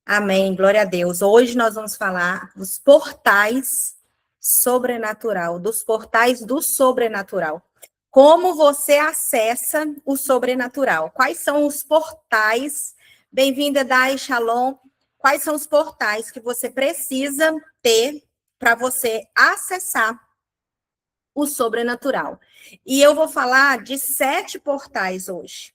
Amém, glória a Deus. Hoje nós vamos falar dos portais sobrenatural, dos portais do sobrenatural. Como você acessa o sobrenatural? Quais são os portais? Bem-vinda, Dai Shalom. Quais são os portais que você precisa ter para você acessar o sobrenatural? E eu vou falar de 7 portais hoje.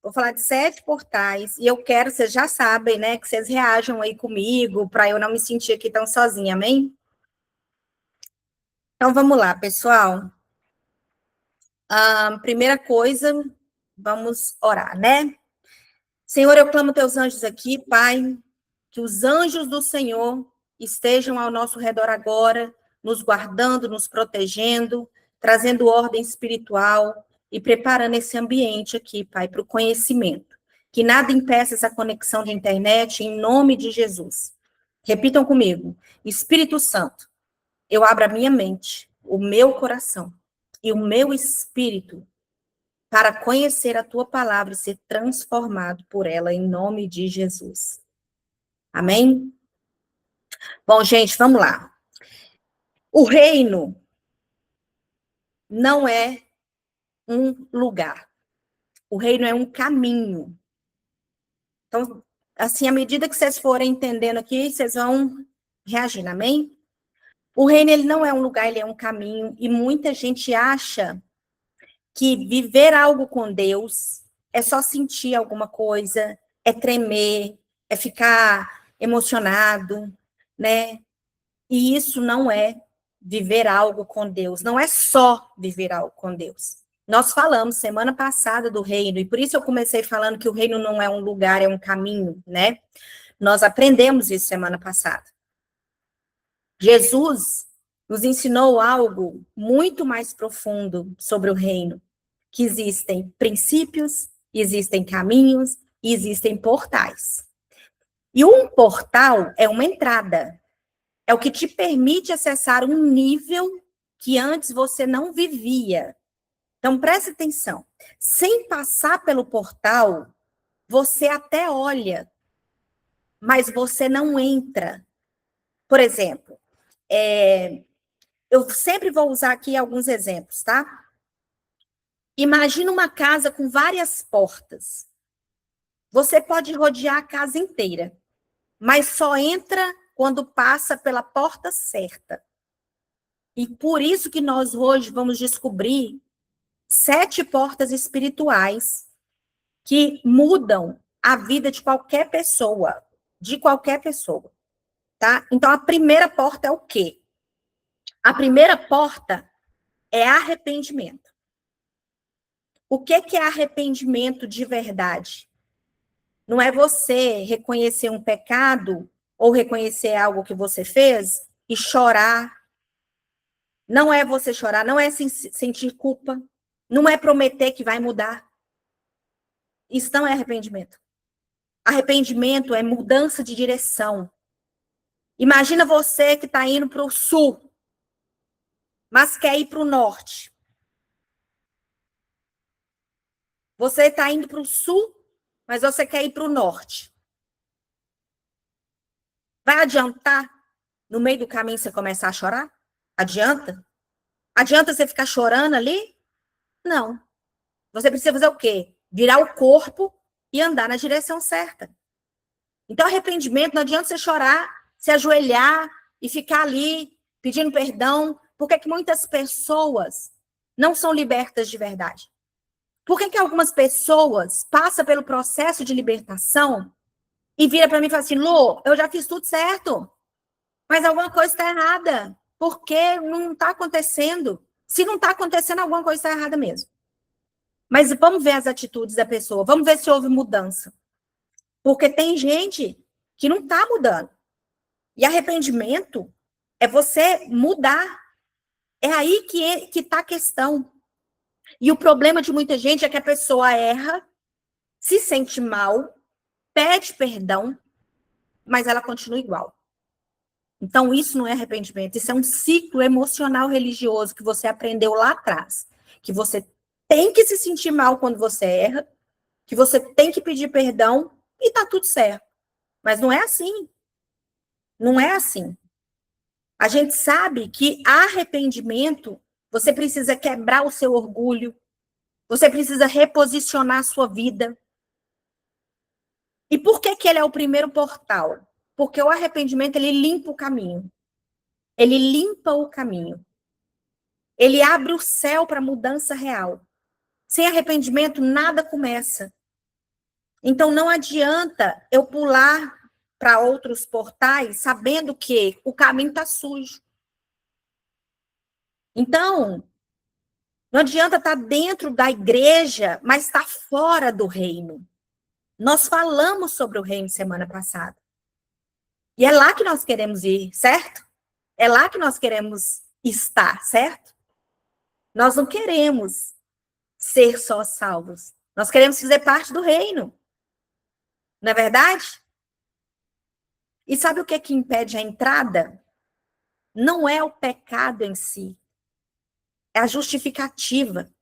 Vou falar de 7 portais e eu quero, vocês já sabem, né, que vocês reajam aí comigo para eu não me sentir aqui tão sozinha, amém? Então vamos lá, pessoal. Primeira coisa, vamos orar, né? Senhor, eu clamo teus anjos aqui, Pai, que os anjos do Senhor estejam ao nosso redor agora, nos guardando, nos protegendo, trazendo ordem espiritual e preparando esse ambiente aqui, Pai, para o conhecimento. Que nada impeça essa conexão de internet, em nome de Jesus. Repitam comigo. Espírito Santo, eu abro a minha mente, o meu coração e o meu espírito para conhecer a tua palavra e ser transformado por ela, em nome de Jesus. Amém? Bom, gente, vamos lá. O reino não é um lugar. O reino é um caminho. Então, assim, à medida que vocês forem entendendo aqui, vocês vão reagindo, amém? O reino, ele não é um lugar, ele é um caminho. E muita gente acha que viver algo com Deus é só sentir alguma coisa, é tremer, é ficar emocionado, né? E isso não é viver algo com Deus, não é só viver algo com Deus. Nós falamos semana passada do reino, e por isso eu comecei falando que o reino não é um lugar, é um caminho, né? Nós aprendemos isso semana passada. Jesus nos ensinou algo muito mais profundo sobre o reino, que existem princípios, existem caminhos e existem portais. E um portal é uma entrada, é o que te permite acessar um nível que antes você não vivia. Então, preste atenção. Sem passar pelo portal, você até olha, mas você não entra. Por exemplo, eu sempre vou usar aqui alguns exemplos, tá? Imagina uma casa com várias portas. Você pode rodear a casa inteira, mas só entra quando passa pela porta certa. E por isso que nós hoje vamos descobrir 7 portas espirituais que mudam a vida de qualquer pessoa, tá? Então, a primeira porta é o quê? A primeira porta é arrependimento. O que é arrependimento de verdade? Não é você reconhecer um pecado ou reconhecer algo que você fez e chorar. Não é você chorar, não é sentir culpa, não é prometer que vai mudar. Isso não é arrependimento. Arrependimento é mudança de direção. Imagina você que está indo para o sul, mas quer ir para o norte. Você está indo para o sul, mas você quer ir para o norte. Vai adiantar no meio do caminho você começar a chorar? Adianta? Adianta você ficar chorando ali? Não. Você precisa fazer o quê? Virar o corpo e andar na direção certa. Então, arrependimento, não adianta você chorar, se ajoelhar e ficar ali pedindo perdão. Por que muitas pessoas não são libertas de verdade? Por que algumas pessoas passam pelo processo de libertação e viram para mim e falam assim, Lô, eu já fiz tudo certo, mas alguma coisa está errada. Por que não está acontecendo? Se não está acontecendo, alguma coisa está errada mesmo. Mas vamos ver as atitudes da pessoa, vamos ver se houve mudança. Porque tem gente que não está mudando. E arrependimento é você mudar. É aí que está a questão. E o problema de muita gente é que a pessoa erra, se sente mal, pede perdão, mas ela continua igual. Então, isso não é arrependimento. Isso é um ciclo emocional religioso que você aprendeu lá atrás. Que você tem que se sentir mal quando você erra, que você tem que pedir perdão e tá tudo certo. Mas não é assim. Não é assim. A gente sabe que arrependimento, você precisa quebrar o seu orgulho, você precisa reposicionar a sua vida. E por que que ele é o primeiro portal? Porque o arrependimento, ele limpa o caminho. Ele limpa o caminho. Ele abre o céu para mudança real. Sem arrependimento, nada começa. Então, não adianta eu pular para outros portais sabendo que o caminho está sujo. Então, não adianta estar dentro da igreja, mas estar fora do reino. Nós falamos sobre o reino semana passada. E é lá que nós queremos ir, certo? É lá que nós queremos estar, certo? Nós não queremos ser só salvos. Nós queremos fazer parte do reino. Não é verdade? E sabe o que que impede a entrada? Não é o pecado em si. É a justificativa.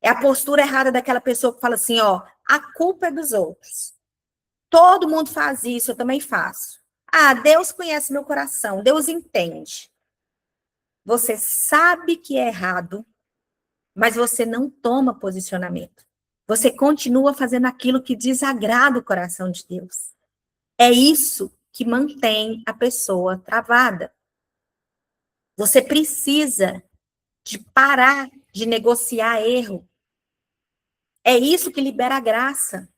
É a postura errada daquela pessoa que fala assim, ó, a culpa é dos outros. Todo mundo faz isso, eu também faço. Ah, Deus conhece meu coração, Deus entende. Você sabe que é errado, mas você não toma posicionamento. Você continua fazendo aquilo que desagrada o coração de Deus. É isso que mantém a pessoa travada. Você precisa de parar de negociar erro. É isso que libera a graça.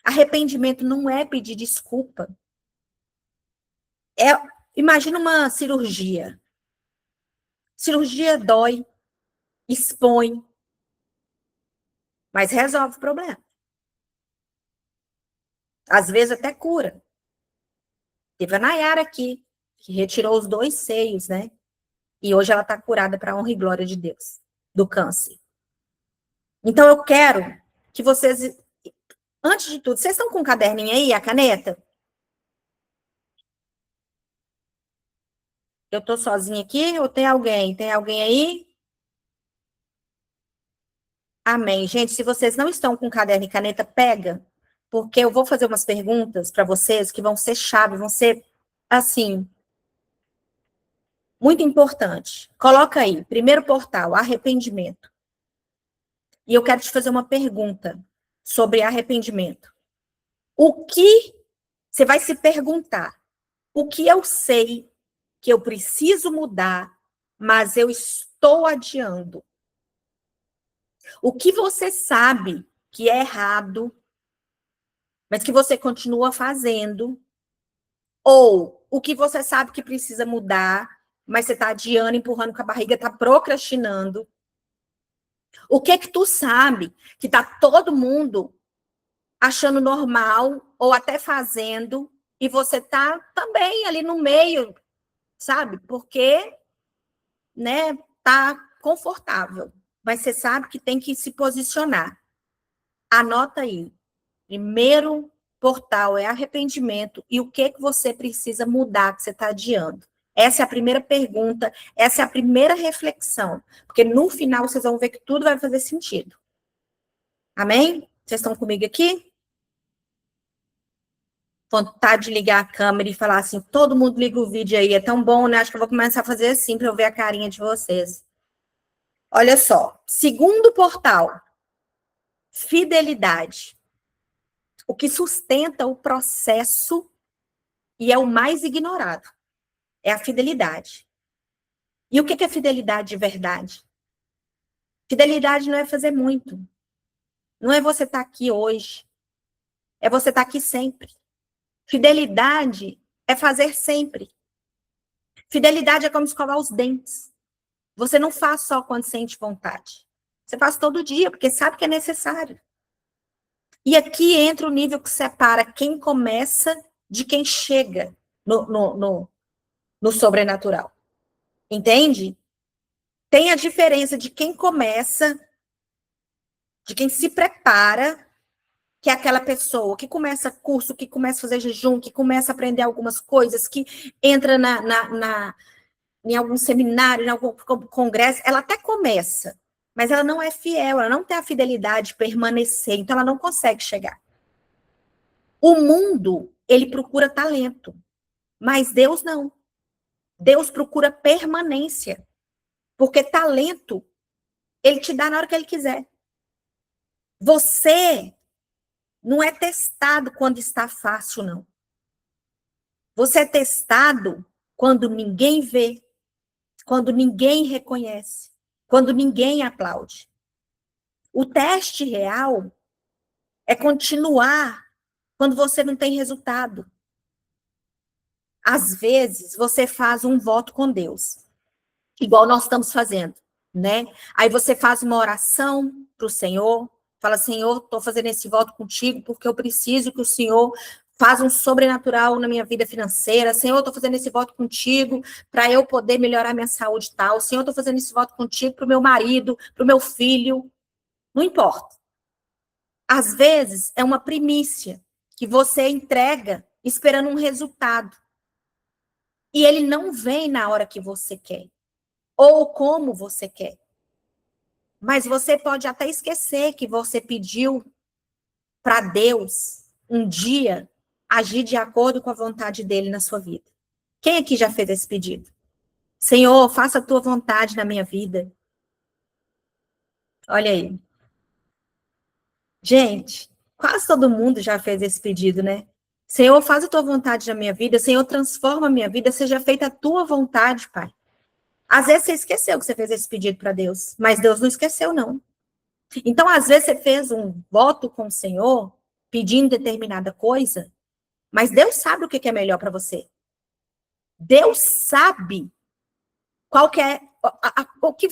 Arrependimento não é pedir desculpa. Imagina uma cirurgia. Cirurgia dói, expõe, mas resolve o problema. Às vezes até cura. Teve a Nayara aqui, que retirou os 2 seios, né? E hoje ela está curada para a honra e glória de Deus, do câncer. Então eu quero que vocês, antes de tudo, vocês estão com o caderninho aí, a caneta? Eu estou sozinha aqui ou tem alguém? Tem alguém aí? Amém. Gente, se vocês não estão com caderno e caneta, pega, porque eu vou fazer umas perguntas para vocês que vão ser chave, vão ser, assim, muito importante. Coloca aí, primeiro portal, arrependimento. E eu quero te fazer uma pergunta sobre arrependimento. O que você vai se perguntar? O que eu sei que eu preciso mudar, mas eu estou adiando? O que você sabe que é errado, mas que você continua fazendo? Ou o que você sabe que precisa mudar, mas você está adiando, empurrando com a barriga, está procrastinando? O que que tu sabe que está todo mundo achando normal ou até fazendo e você está também ali no meio, sabe? Porque, né, tá confortável, mas você sabe que tem que se posicionar. Anota aí. Primeiro portal é arrependimento e o que que você precisa mudar que você está adiando. Essa é a primeira pergunta, essa é a primeira reflexão, porque no final vocês vão ver que tudo vai fazer sentido. Amém? Vocês estão comigo aqui? Vontade de ligar a câmera e falar assim, todo mundo liga o vídeo aí, é tão bom, né? Acho que eu vou começar a fazer assim para eu ver a carinha de vocês. Olha só, segundo portal, fidelidade. O que sustenta o processo e é o mais ignorado é a fidelidade. E o que é fidelidade de verdade? Fidelidade não é fazer muito. Não é você estar aqui hoje. É você estar aqui sempre. Fidelidade é fazer sempre. Fidelidade é como escovar os dentes. Você não faz só quando sente vontade. Você faz todo dia, porque sabe que é necessário. E aqui entra o nível que separa quem começa de quem chega no sobrenatural. Entende? Tem a diferença de quem começa, de quem se prepara, que é aquela pessoa que começa curso, que começa a fazer jejum, que começa a aprender algumas coisas, que entra em algum seminário, em algum congresso, ela até começa, mas ela não é fiel, ela não tem a fidelidade de permanecer, então ela não consegue chegar. O mundo ele procura talento. Mas Deus não. Deus procura permanência. Porque talento, ele te dá na hora que ele quiser. Você não é testado quando está fácil, não. Você é testado quando ninguém vê, quando ninguém reconhece, quando ninguém aplaude. O teste real é continuar quando você não tem resultado. Às vezes, você faz um voto com Deus, igual nós estamos fazendo, né? Aí você faz uma oração para o Senhor, fala, Senhor, estou fazendo esse voto contigo porque eu preciso que o Senhor faça um sobrenatural na minha vida financeira. Senhor, estou fazendo esse voto contigo para eu poder melhorar minha saúde e tal. Senhor, estou fazendo esse voto contigo para o meu marido, para o meu filho. Não importa. Às vezes, é uma primícia que você entrega esperando um resultado. E ele não vem na hora que você quer. Ou como você quer. Mas você pode até esquecer que você pediu para Deus um dia agir de acordo com a vontade dele na sua vida. Quem aqui já fez esse pedido? Senhor, faça a tua vontade na minha vida. Olha aí. Gente, quase todo mundo já fez esse pedido, né? Senhor, faz a tua vontade na minha vida. Senhor, transforma a minha vida. Seja feita a tua vontade, Pai. Às vezes você esqueceu que você fez esse pedido para Deus, mas Deus não esqueceu, não. Então, às vezes você fez um voto com o Senhor, pedindo determinada coisa, mas Deus sabe o que é melhor para você. Deus sabe qual que é o que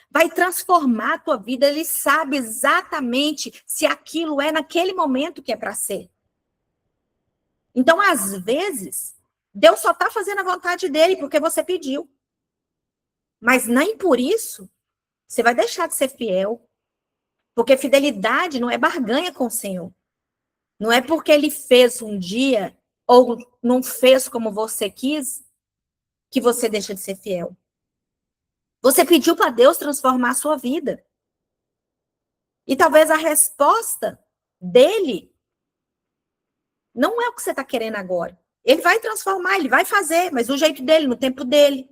vai transformar a tua vida. Ele sabe exatamente se aquilo é naquele momento que é para ser. Então, às vezes, Deus só está fazendo a vontade dele porque você pediu. Mas nem por isso você vai deixar de ser fiel. Porque fidelidade não é barganha com o Senhor. Não é porque ele fez um dia ou não fez como você quis que você deixa de ser fiel. Você pediu para Deus transformar a sua vida. E talvez a resposta dele não é o que você está querendo agora. Ele vai transformar, ele vai fazer, mas do jeito dele, no tempo dele.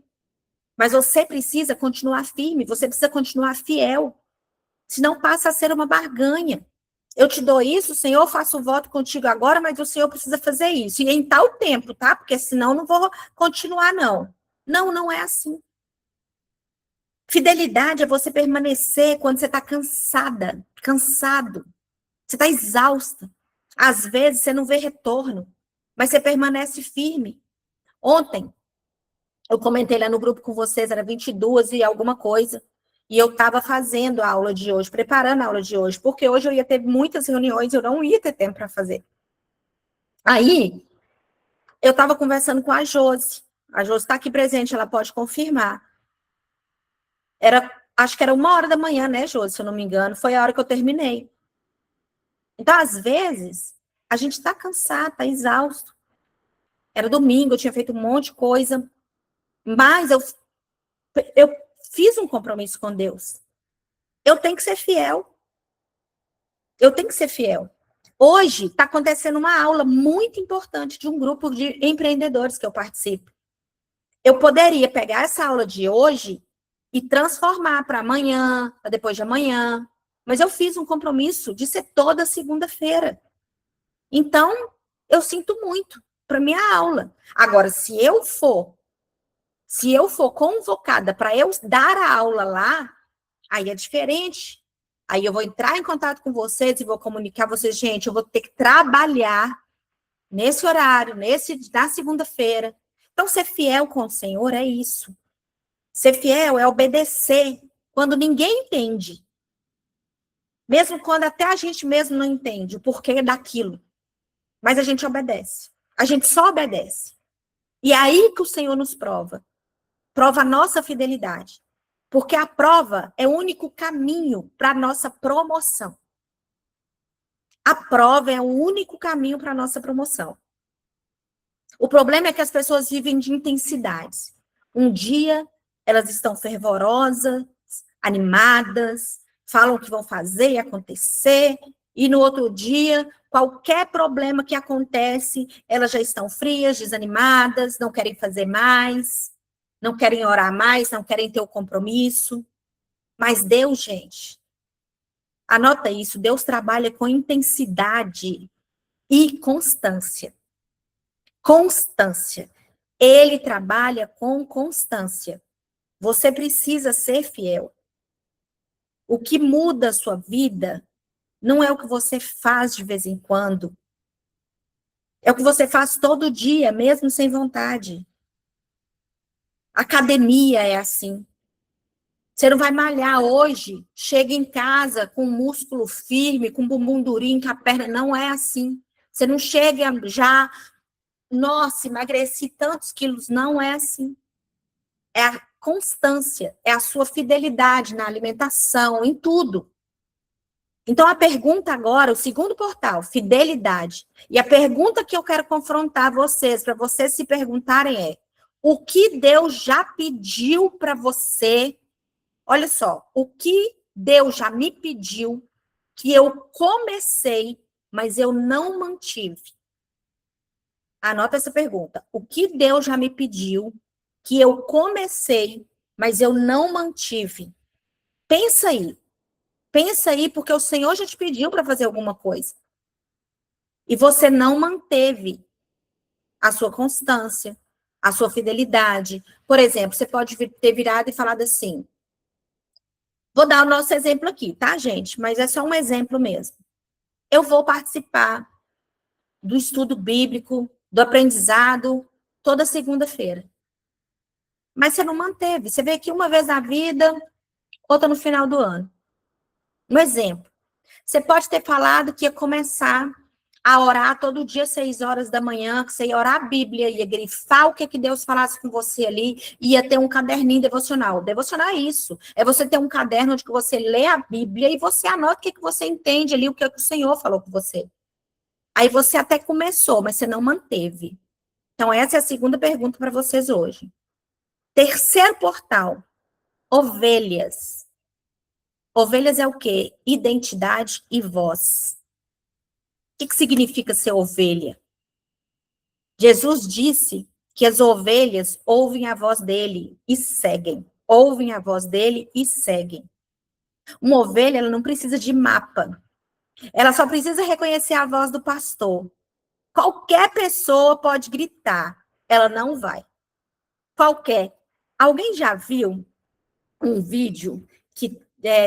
Mas você precisa continuar firme, você precisa continuar fiel. Senão passa a ser uma barganha. Eu te dou isso, Senhor, eu faço o voto contigo agora, mas o Senhor precisa fazer isso. E em tal tempo, tá? Porque senão não vou continuar, não. Não, não é assim. Fidelidade é você permanecer quando você está cansada, cansado. Você está exausta. Às vezes você não vê retorno, mas você permanece firme. Ontem, eu comentei lá no grupo com vocês, era 22 e alguma coisa. E eu estava fazendo a aula de hoje, preparando a aula de hoje, porque hoje eu ia ter muitas reuniões e eu não ia ter tempo para fazer. Aí, eu estava conversando com a Josi. A Josi está aqui presente, ela pode confirmar. Acho que era 1h da manhã, né, Josi, se eu não me engano. Foi a hora que eu terminei. Então, às vezes, a gente está cansado, está exausto. Era domingo, eu tinha feito um monte de coisa. Mas eu fiz um compromisso com Deus. Eu tenho que ser fiel. Eu tenho que ser fiel. Hoje está acontecendo uma aula muito importante de um grupo de empreendedores que eu participo. Eu poderia pegar essa aula de hoje e transformar para amanhã, para depois de amanhã. Mas eu fiz um compromisso de ser toda segunda-feira. Então, eu sinto muito para minha aula. Agora, se eu for convocada para eu dar a aula lá, aí é diferente. Aí eu vou entrar em contato com vocês e vou comunicar a vocês, gente, eu vou ter que trabalhar nesse horário, na segunda-feira. Então, ser fiel com o Senhor é isso. Ser fiel é obedecer quando ninguém entende. Mesmo quando até a gente mesmo não entende o porquê daquilo. Mas a gente obedece. A gente só obedece. E é aí que o Senhor nos prova. Prova a nossa fidelidade. Porque a prova é o único caminho para a nossa promoção. A prova é o único caminho para a nossa promoção. O problema é que as pessoas vivem de intensidades. Um dia elas estão fervorosas, animadas, falam o que vão fazer e acontecer. E no outro dia, qualquer problema que acontece, elas já estão frias, desanimadas, não querem fazer mais, não querem orar mais, não querem ter o compromisso. Mas Deus, gente, anota isso, Deus trabalha com intensidade e constância. Constância. Ele trabalha com constância. Você precisa ser fiel. O que muda a sua vida não é o que você faz de vez em quando. É o que você faz todo dia, mesmo sem vontade. Academia é assim. Você não vai malhar hoje, chega em casa com o músculo firme, com o bumbum durinho, com a perna. Não é assim. Você não chega já, nossa, emagreci tantos quilos. Não é assim. É a constância, é a sua fidelidade na alimentação, em tudo. Então, a pergunta agora, o segundo portal, fidelidade. E a pergunta que eu quero confrontar vocês, para vocês se perguntarem é: o que Deus já pediu para você? Olha só, o que Deus já me pediu que eu comecei, mas eu não mantive? Anota essa pergunta. O que Deus já me pediu que eu comecei, mas eu não mantive? Pensa aí. Pensa aí, porque o Senhor já te pediu para fazer alguma coisa. E você não manteve a sua constância, a sua fidelidade. Por exemplo, você pode ter virado e falado assim: vou dar o nosso exemplo aqui, tá, gente? Mas é só um exemplo mesmo. Eu vou participar do estudo bíblico, do aprendizado, toda segunda-feira. Mas você não manteve. Você veio aqui uma vez na vida, outra no final do ano. Um exemplo. Você pode ter falado que ia começar a orar todo dia, 6 horas da manhã, que você ia orar a Bíblia, ia grifar o que Deus falasse com você ali, ia ter um caderninho devocional. Devocional é isso. É você ter um caderno onde você lê a Bíblia e você anota o que você entende ali, o que o Senhor falou com você. Aí você até começou, mas você não manteve. Então, essa é a segunda pergunta para vocês hoje. Terceiro portal, ovelhas. Ovelhas é o quê? Identidade e voz. O que significa ser ovelha? Jesus disse que as ovelhas ouvem a voz dele e seguem. Ouvem a voz dele e seguem. Uma ovelha, ela não precisa de mapa. Ela só precisa reconhecer a voz do pastor. Qualquer pessoa pode gritar. Ela não vai. Qualquer. Alguém já viu um vídeo que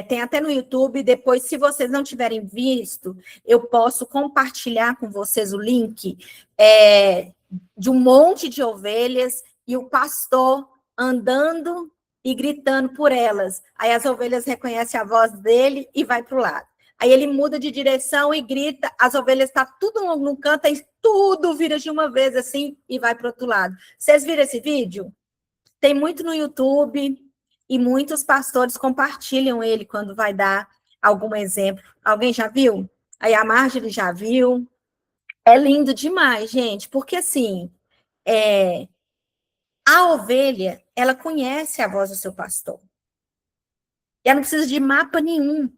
tem até no YouTube? Depois, se vocês não tiverem visto, eu posso compartilhar com vocês o link de um monte de ovelhas e o pastor andando e gritando por elas. Aí as ovelhas reconhecem a voz dele e vai para o lado. Aí ele muda de direção e grita, as ovelhas estão tudo num canto, aí tudo vira de uma vez assim e vai para o outro lado. Vocês viram esse vídeo? Tem muito no YouTube e muitos pastores compartilham ele quando vai dar algum exemplo. Alguém já viu? Aí a Marjorie já viu. É lindo demais, gente, porque assim, a ovelha, ela conhece a voz do seu pastor. E ela não precisa de mapa nenhum.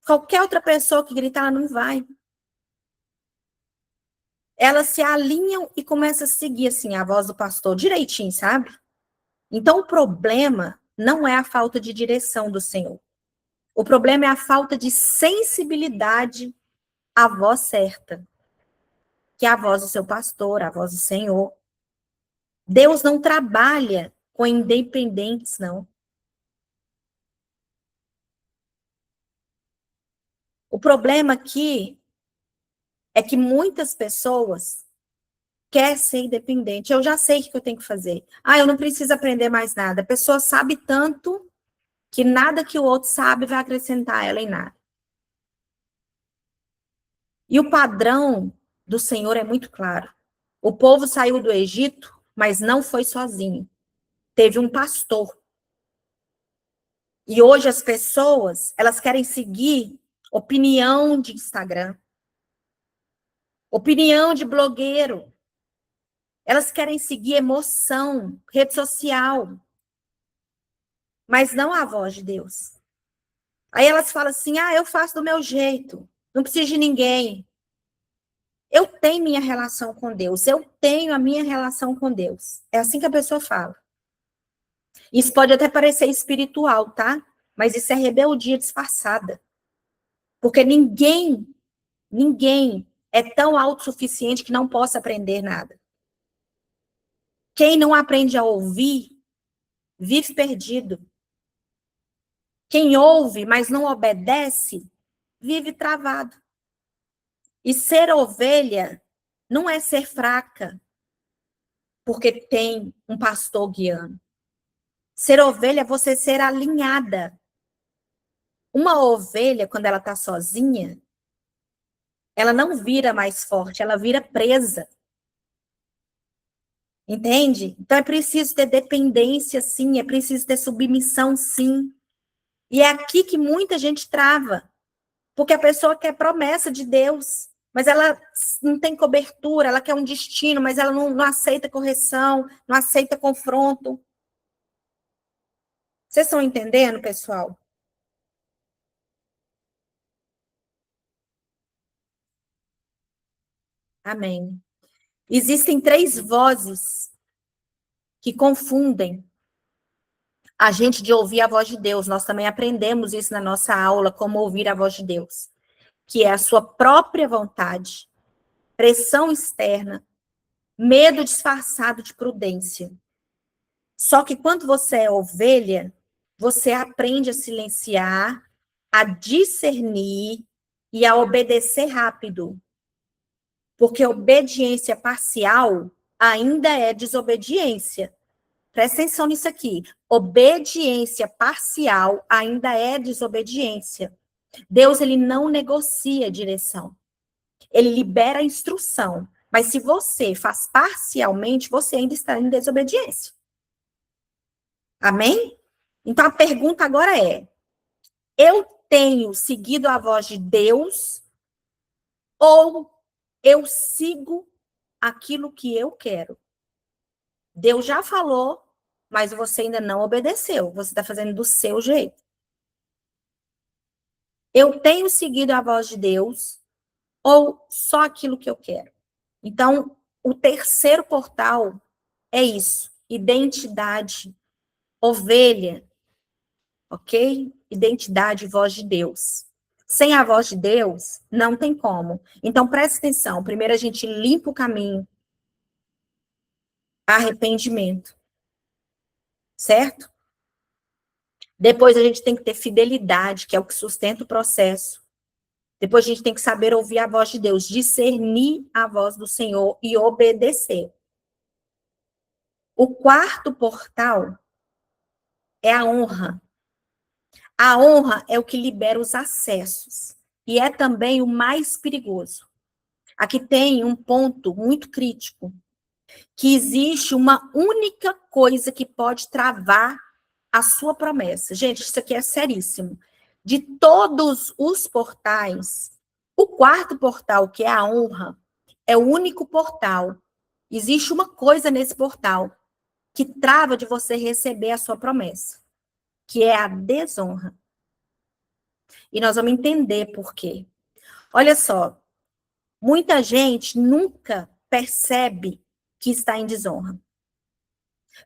Qualquer outra pessoa que gritar, ela não vai. Elas se alinham e começam a seguir, assim, a voz do pastor direitinho, sabe? Então, o problema não é a falta de direção do Senhor. O problema é a falta de sensibilidade à voz certa, que é a voz do seu pastor, a voz do Senhor. Deus não trabalha com independentes, não. O problema aqui é que muitas pessoas querem ser independente. Eu já sei o que eu tenho que fazer. Eu não preciso aprender mais nada. A pessoa sabe tanto que nada que o outro sabe vai acrescentar ela em nada. E o padrão do Senhor é muito claro. O povo saiu do Egito, mas não foi sozinho. Teve um pastor. E hoje as pessoas, elas querem seguir opinião de Instagram, opinião de blogueiro. Elas querem seguir emoção, rede social, mas não a voz de Deus. Aí elas falam assim: ah, eu faço do meu jeito, não preciso de ninguém. Eu tenho minha relação com Deus, eu tenho a minha relação com Deus. É assim que a pessoa fala. Isso pode até parecer espiritual, tá? Mas isso é rebeldia disfarçada. Porque ninguém é tão autossuficiente que não possa aprender nada. Quem não aprende a ouvir, vive perdido. Quem ouve, mas não obedece, vive travado. E ser ovelha não é ser fraca, porque tem um pastor guiando. Ser ovelha é você ser alinhada. Uma ovelha, quando ela está sozinha, ela não vira mais forte, ela vira presa. Entende? Então é preciso ter dependência, sim, é preciso ter submissão, sim. E é aqui que muita gente trava, porque a pessoa quer promessa de Deus, mas ela não tem cobertura, ela quer um destino, mas ela não aceita correção, não aceita confronto. Vocês estão entendendo, pessoal? Amém. Existem três vozes que confundem a gente de ouvir a voz de Deus. Nós também aprendemos isso na nossa aula, como ouvir a voz de Deus, que é a sua própria vontade, pressão externa, medo disfarçado de prudência. Só que quando você é ovelha, você aprende a silenciar, a discernir e a obedecer rápido. Porque obediência parcial ainda é desobediência. Presta atenção nisso aqui. Obediência parcial ainda é desobediência. Deus, ele não negocia direção. Ele libera a instrução. Mas se você faz parcialmente, você ainda está em desobediência. Amém? Então a pergunta agora é: eu tenho seguido a voz de Deus ou eu sigo aquilo que eu quero? Deus já falou, mas você ainda não obedeceu. Você está fazendo do seu jeito. Eu tenho seguido a voz de Deus ou só aquilo que eu quero? Então, o terceiro portal é isso: identidade, ovelha, ok? Identidade, voz de Deus. Sem a voz de Deus, não tem como. Então, presta atenção. Primeiro, a gente limpa o caminho, arrependimento, certo? Depois, a gente tem que ter fidelidade, que é o que sustenta o processo. Depois, a gente tem que saber ouvir a voz de Deus, discernir a voz do Senhor e obedecer. O quarto portal é a honra. A honra é o que libera os acessos. E é também o mais perigoso. Aqui tem um ponto muito crítico, que existe uma única coisa que pode travar a sua promessa. Gente, isso aqui é seríssimo. De todos os portais, o quarto portal, que é a honra, é o único portal. Existe uma coisa nesse portal que trava de você receber a sua promessa, que é a desonra. E nós vamos entender por quê. Olha só, muita gente nunca percebe que está em desonra.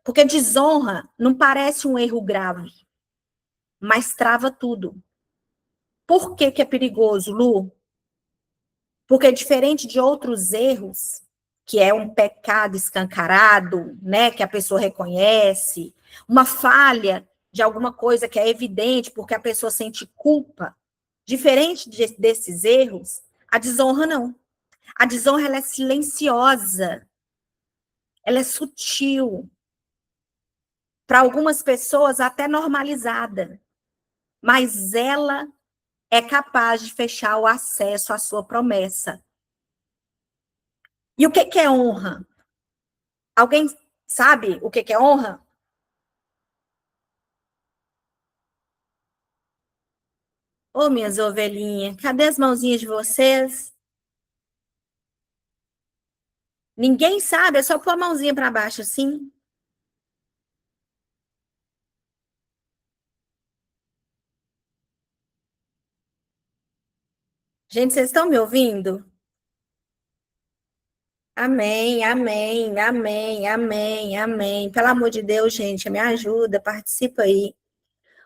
Porque desonra não parece um erro grave, mas trava tudo. Por que que é perigoso, Lu? Porque diferente de outros erros, que é um pecado escancarado, né, que a pessoa reconhece, uma falha de alguma coisa que é evidente porque a pessoa sente culpa, diferente desses erros, a desonra não. A desonra ela é silenciosa, ela é sutil, para algumas pessoas até normalizada, mas ela é capaz de fechar o acesso à sua promessa. E o que é honra? Alguém sabe o que é honra? Ô, minhas ovelhinhas, cadê as mãozinhas de vocês? Ninguém sabe, é só pôr a mãozinha para baixo assim. Gente, vocês estão me ouvindo? Amém, amém, amém, amém, amém. Pelo amor de Deus, gente, me ajuda, participa aí.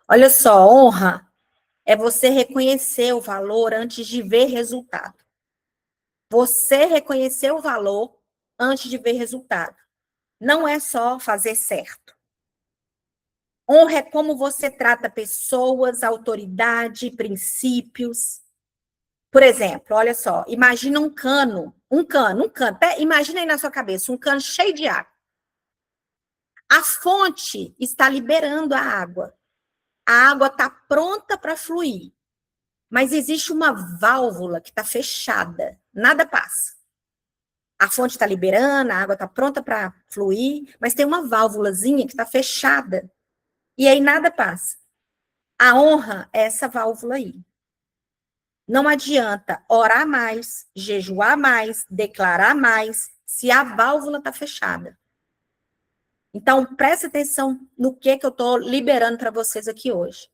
Olha só, honra é você reconhecer o valor antes de ver resultado. Você reconhecer o valor antes de ver resultado. Não é só fazer certo. Honra é como você trata pessoas, autoridade, princípios. Por exemplo, olha só, imagina um cano. Imagina aí na sua cabeça, um cano cheio de água. A fonte está liberando a água. A água está pronta para fluir. Mas existe uma válvula que está fechada. Nada passa. A fonte está liberando, a água está pronta para fluir, mas tem uma válvulazinha que está fechada. E aí nada passa. A honra é essa válvula aí. Não adianta orar mais, jejuar mais, declarar mais, se a válvula está fechada. Então, preste atenção no que eu estou liberando para vocês aqui hoje.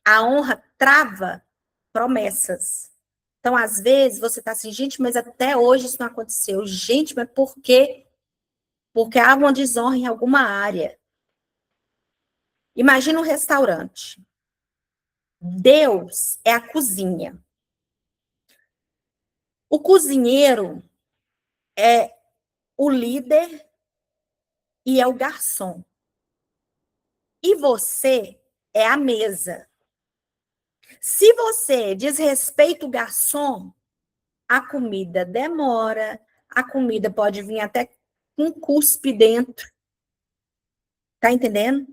A honra trava promessas. Então, às vezes, você está assim, gente, mas até hoje isso não aconteceu. Gente, mas por quê? Porque há uma desonra em alguma área. Imagina um restaurante. Deus é a cozinha. O cozinheiro é o líder e é o garçom. E você é a mesa. Se você desrespeita o garçom, a comida demora, a comida pode vir até com cuspe dentro. Tá entendendo?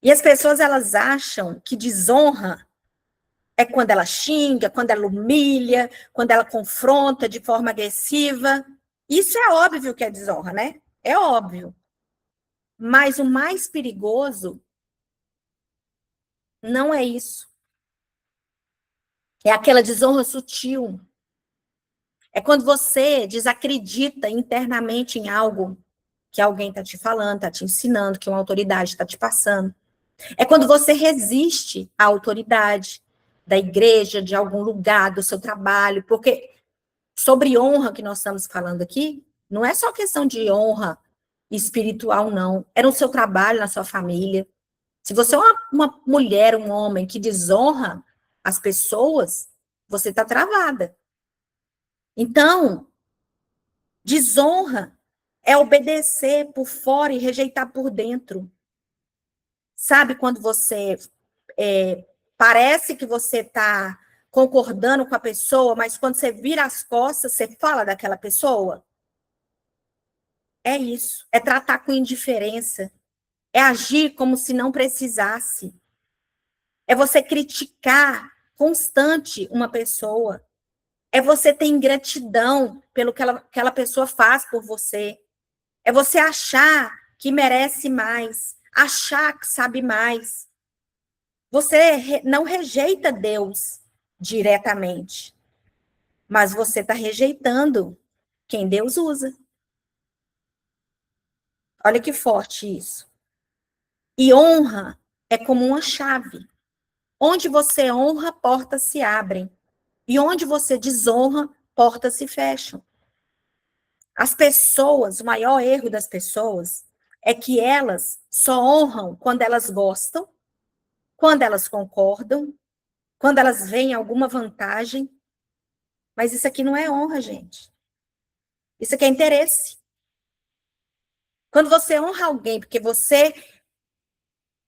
E as pessoas, elas acham que desonra é quando ela xinga, quando ela humilha, quando ela confronta de forma agressiva. Isso é óbvio que é desonra, né? É óbvio. Mas o mais perigoso não é isso. É aquela desonra sutil. É quando você desacredita internamente em algo que alguém está te falando, está te ensinando, que uma autoridade está te passando. É quando você resiste à autoridade da igreja, de algum lugar, do seu trabalho, porque sobre honra que nós estamos falando aqui, não é só questão de honra espiritual, não. É no seu trabalho, na sua família. Se você é uma mulher, um homem que desonra as pessoas, você está travada. Então, desonra é obedecer por fora e rejeitar por dentro. Sabe quando você parece que você está concordando com a pessoa, mas quando você vira as costas, você fala daquela pessoa? É isso. É tratar com indiferença. É agir como se não precisasse. É você criticar constante uma pessoa. É você ter ingratidão pelo que aquela pessoa faz por você. É você achar que merece mais, achar que sabe mais. Você não rejeita Deus diretamente, mas você está rejeitando quem Deus usa. Olha que forte isso. E honra é como uma chave. Onde você honra, portas se abrem. E onde você desonra, portas se fecham. As pessoas, o maior erro das pessoas é que elas só honram quando elas gostam, quando elas concordam, quando elas veem alguma vantagem. Mas isso aqui não é honra, gente. Isso aqui é interesse. Quando você honra alguém porque você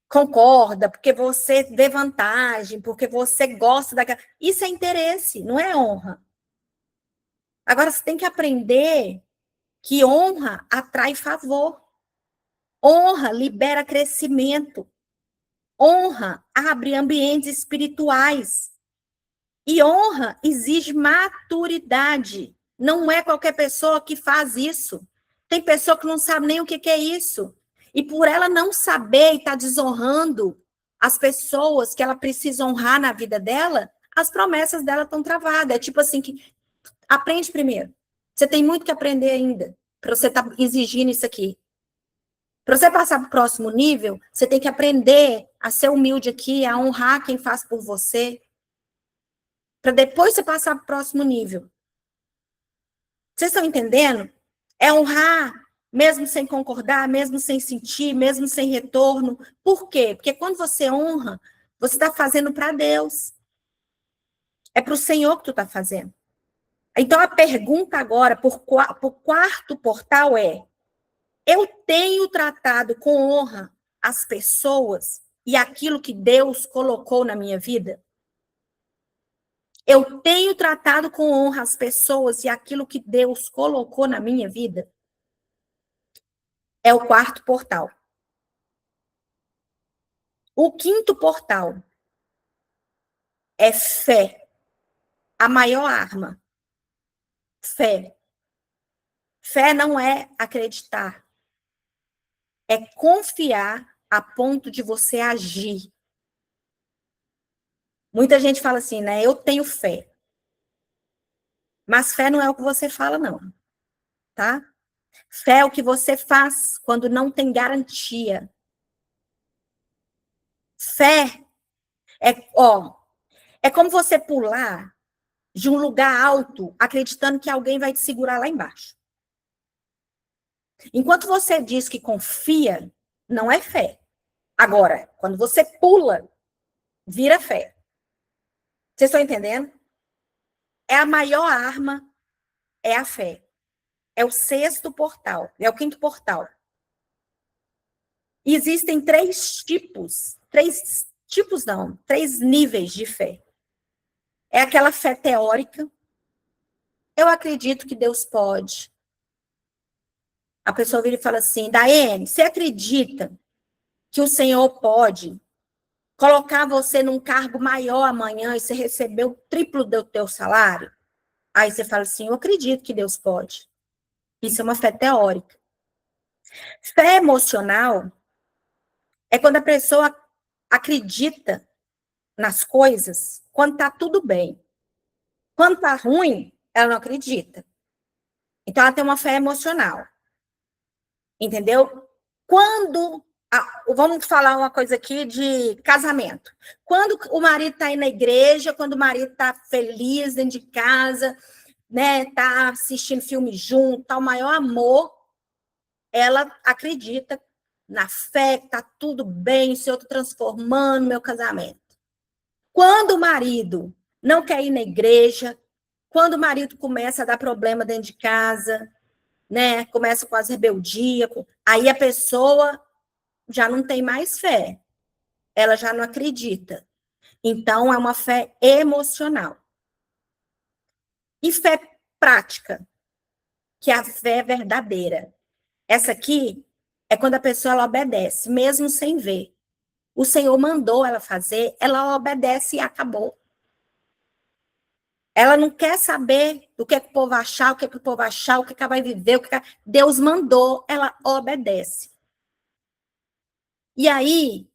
concorda, porque você vê vantagem, porque você gosta daquela. Isso é interesse, não é honra. Agora você tem que aprender que honra atrai favor. Honra libera crescimento. Honra abre ambientes espirituais. E honra exige maturidade. Não é qualquer pessoa que faz isso. Tem pessoa que não sabe nem o que é isso. E por ela não saber e estar desonrando as pessoas que ela precisa honrar na vida dela, as promessas dela estão travadas. É tipo assim, que aprende primeiro. Você tem muito que aprender ainda para você estar exigindo isso aqui. Para você passar para o próximo nível, você tem que aprender a ser humilde aqui, a honrar quem faz por você. para depois você passar para o próximo nível. Vocês estão entendendo? É honrar, mesmo sem concordar, mesmo sem sentir, mesmo sem retorno. Por quê? Porque quando você honra, você está fazendo para Deus. É para o Senhor que tu está fazendo. Então, a pergunta agora, por quarto portal é: eu tenho tratado com honra as pessoas e aquilo que Deus colocou na minha vida? Eu tenho tratado com honra as pessoas e aquilo que Deus colocou na minha vida? É o quarto portal. O quinto portal é fé, a maior arma. Fé. Fé não é acreditar, é confiar a ponto de você agir. Muita gente fala assim, né? Eu tenho fé. Mas fé não é o que você fala, não. Tá? Fé é o que você faz quando não tem garantia. Fé é como você pular de um lugar alto, acreditando que alguém vai te segurar lá embaixo. Enquanto você diz que confia, não é fé. Agora, quando você pula, vira fé. Vocês estão entendendo? É a maior arma, é a fé. É o sexto portal, é o quinto portal. E existem três níveis de fé. É aquela fé teórica. Eu acredito que Deus pode. A pessoa vira e fala assim, Daiane, você acredita que o Senhor pode colocar você num cargo maior amanhã e você receber o triplo do teu salário? Aí você fala assim, eu acredito que Deus pode. Isso é uma fé teórica. Fé emocional é quando a pessoa acredita nas coisas quando está tudo bem. Quando está ruim, ela não acredita. Então, ela tem uma fé emocional. Entendeu? Vamos falar uma coisa aqui de casamento. Quando o marido está aí na igreja, quando o marido está feliz dentro de casa, né, tá assistindo filme junto, tá o maior amor, ela acredita na fé, que tá tudo bem, o Senhor está transformando meu casamento. Quando o marido não quer ir na igreja, quando o marido começa a dar problema dentro de casa, né, começa com as rebeldias, aí a pessoa já não tem mais fé, ela já não acredita. Então, é uma fé emocional. E fé prática, que é a fé verdadeira. Essa aqui é quando a pessoa ela obedece, mesmo sem ver. O Senhor mandou ela fazer, ela obedece e acabou. Ela não quer saber do que o povo vai achar, o que o povo vai achar, o que ela vai viver, Deus mandou, ela obedece. E aí,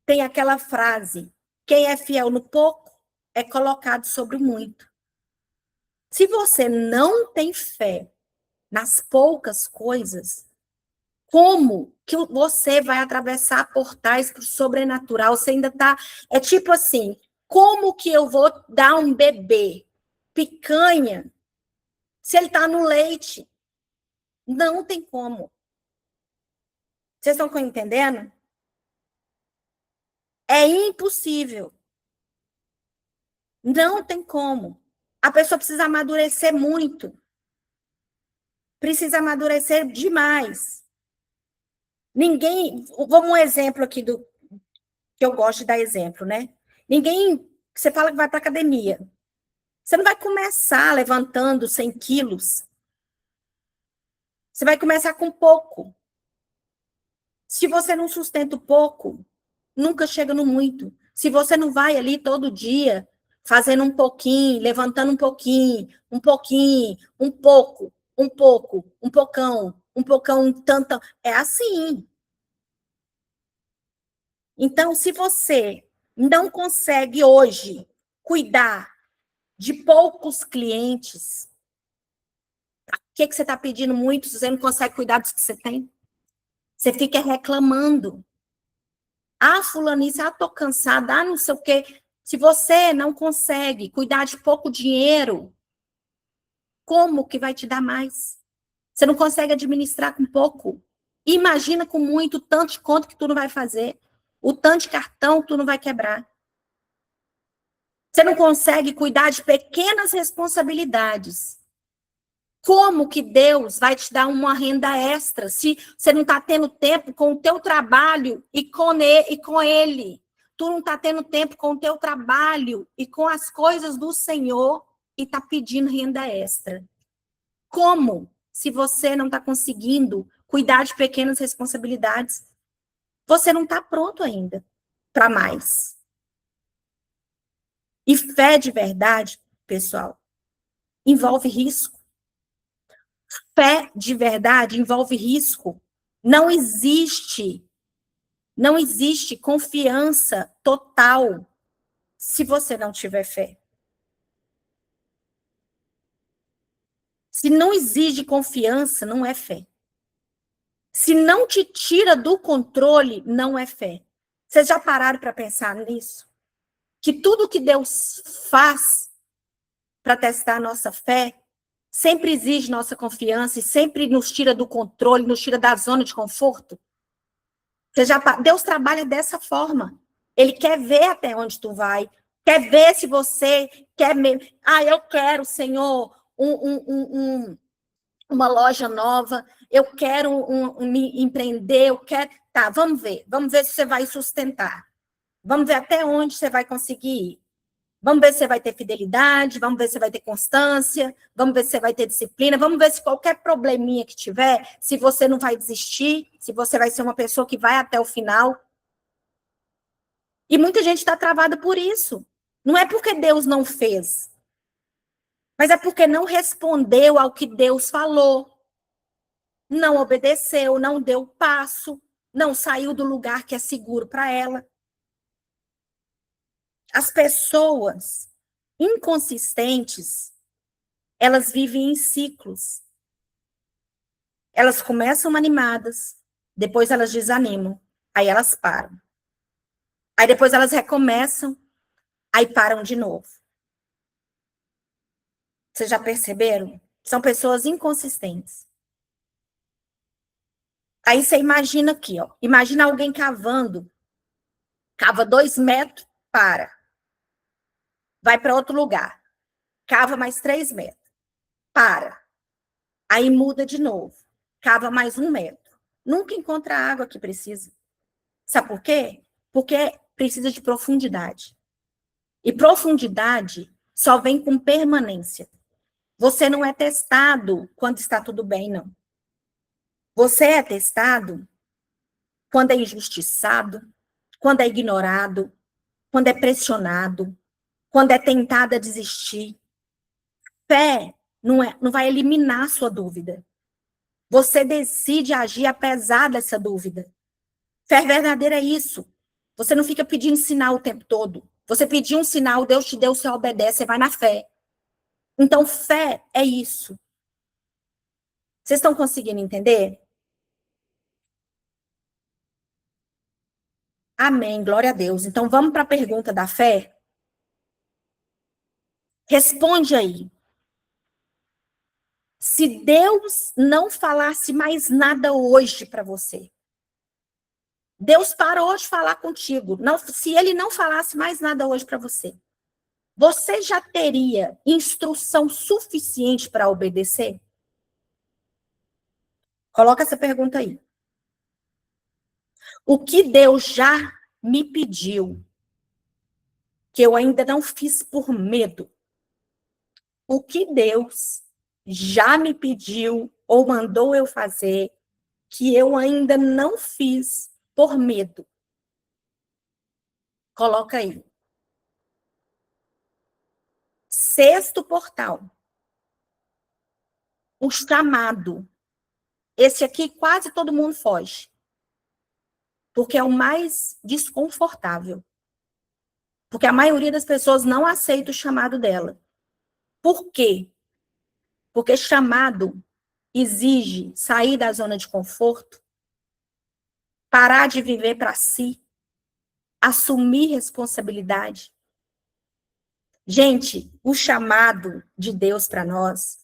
tem aquela frase, quem é fiel no pouco é colocado sobre muito. Se você não tem fé nas poucas coisas, como que você vai atravessar portais para o sobrenatural? Você ainda está... É tipo assim, como que eu vou dar um bebê picanha se ele está no leite? Não tem como. Vocês estão entendendo? É impossível. Não tem como. A pessoa precisa amadurecer muito. Precisa amadurecer demais. Ninguém... Vamos um exemplo aqui do que eu gosto de dar exemplo, né? Ninguém... Você fala que vai para academia. Você não vai começar levantando 100 quilos. Você vai começar com pouco. Se você não sustenta o pouco, nunca chega no muito. Se você não vai ali todo dia, fazendo um pouquinho, levantando um pouquinho, um pouco, um pocão, tanto. É assim. Então, se você não consegue hoje cuidar de poucos clientes, o que você está pedindo muito se você não consegue cuidar dos que você tem? Você fica reclamando. Ah, fulaниce, tô cansada, não sei o quê. Se você não consegue cuidar de pouco dinheiro, como que vai te dar mais? Você não consegue administrar com pouco. Imagina com muito, tanto de conta que tu não vai fazer, o tanto de cartão que tu não vai quebrar. Você não consegue cuidar de pequenas responsabilidades. Como que Deus vai te dar uma renda extra se você não está tendo tempo com o teu trabalho e com ele? Tu não está tendo tempo com o teu trabalho e com as coisas do Senhor e está pedindo renda extra. Como? Se você não está conseguindo cuidar de pequenas responsabilidades, você não está pronto ainda para mais. E fé de verdade, pessoal, envolve risco. Fé de verdade envolve risco. Não existe confiança total se você não tiver fé. Se não exige confiança, não é fé. Se não te tira do controle, não é fé. Vocês já pararam para pensar nisso? Que tudo que Deus faz para testar a nossa fé sempre exige nossa confiança e sempre nos tira do controle, nos tira da zona de conforto? Deus trabalha dessa forma. Ele quer ver até onde tu vai, quer ver se você quer mesmo. Eu quero, Senhor, uma loja nova, eu quero me empreender, eu quero. Tá, vamos ver se você vai sustentar. Vamos ver até onde você vai conseguir ir. Vamos ver se você vai ter fidelidade, vamos ver se você vai ter constância, vamos ver se você vai ter disciplina, vamos ver se qualquer probleminha que tiver, se você não vai desistir, se você vai ser uma pessoa que vai até o final. E muita gente está travada por isso. Não é porque Deus não fez, mas é porque não respondeu ao que Deus falou. Não obedeceu, não deu passo, não saiu do lugar que é seguro para ela. As pessoas inconsistentes, elas vivem em ciclos. Elas começam animadas, depois elas desanimam, aí elas param. Aí depois elas recomeçam, aí param de novo. Vocês já perceberam? São pessoas inconsistentes. Aí você imagina aqui, ó. Imagina alguém cavando. Cava 2 metros, para. Vai para outro lugar. Cava mais 3 metros. Para. Aí muda de novo. Cava mais 1 metro. Nunca encontra a água que precisa. Sabe por quê? Porque precisa de profundidade. E profundidade só vem com permanência. Você não é testado quando está tudo bem, não. Você é testado quando é injustiçado, quando é ignorado, quando é pressionado, quando é tentado a desistir. Fé não vai eliminar a sua dúvida. Você decide agir apesar dessa dúvida. Fé verdadeira é isso. Você não fica pedindo sinal o tempo todo. Você pediu um sinal, Deus te deu, você obedece, você vai na fé. Então, fé é isso. Vocês estão conseguindo entender? Amém, glória a Deus. Então, vamos para a pergunta da fé? Responde aí. Se Deus não falasse mais nada hoje para você, Deus parou de falar contigo. Não, se ele não falasse mais nada hoje para você, você já teria instrução suficiente para obedecer? Coloca essa pergunta aí. O que Deus já me pediu, que eu ainda não fiz por medo? O que Deus já me pediu ou mandou eu fazer, que eu ainda não fiz por medo? Coloca aí. Sexto portal. O chamado. Esse aqui quase todo mundo foge. Porque é o mais desconfortável. Porque a maioria das pessoas não aceita o chamado dela. Por quê? Porque chamado exige sair da zona de conforto, parar de viver para si, assumir responsabilidade, Gente, o chamado de Deus para nós,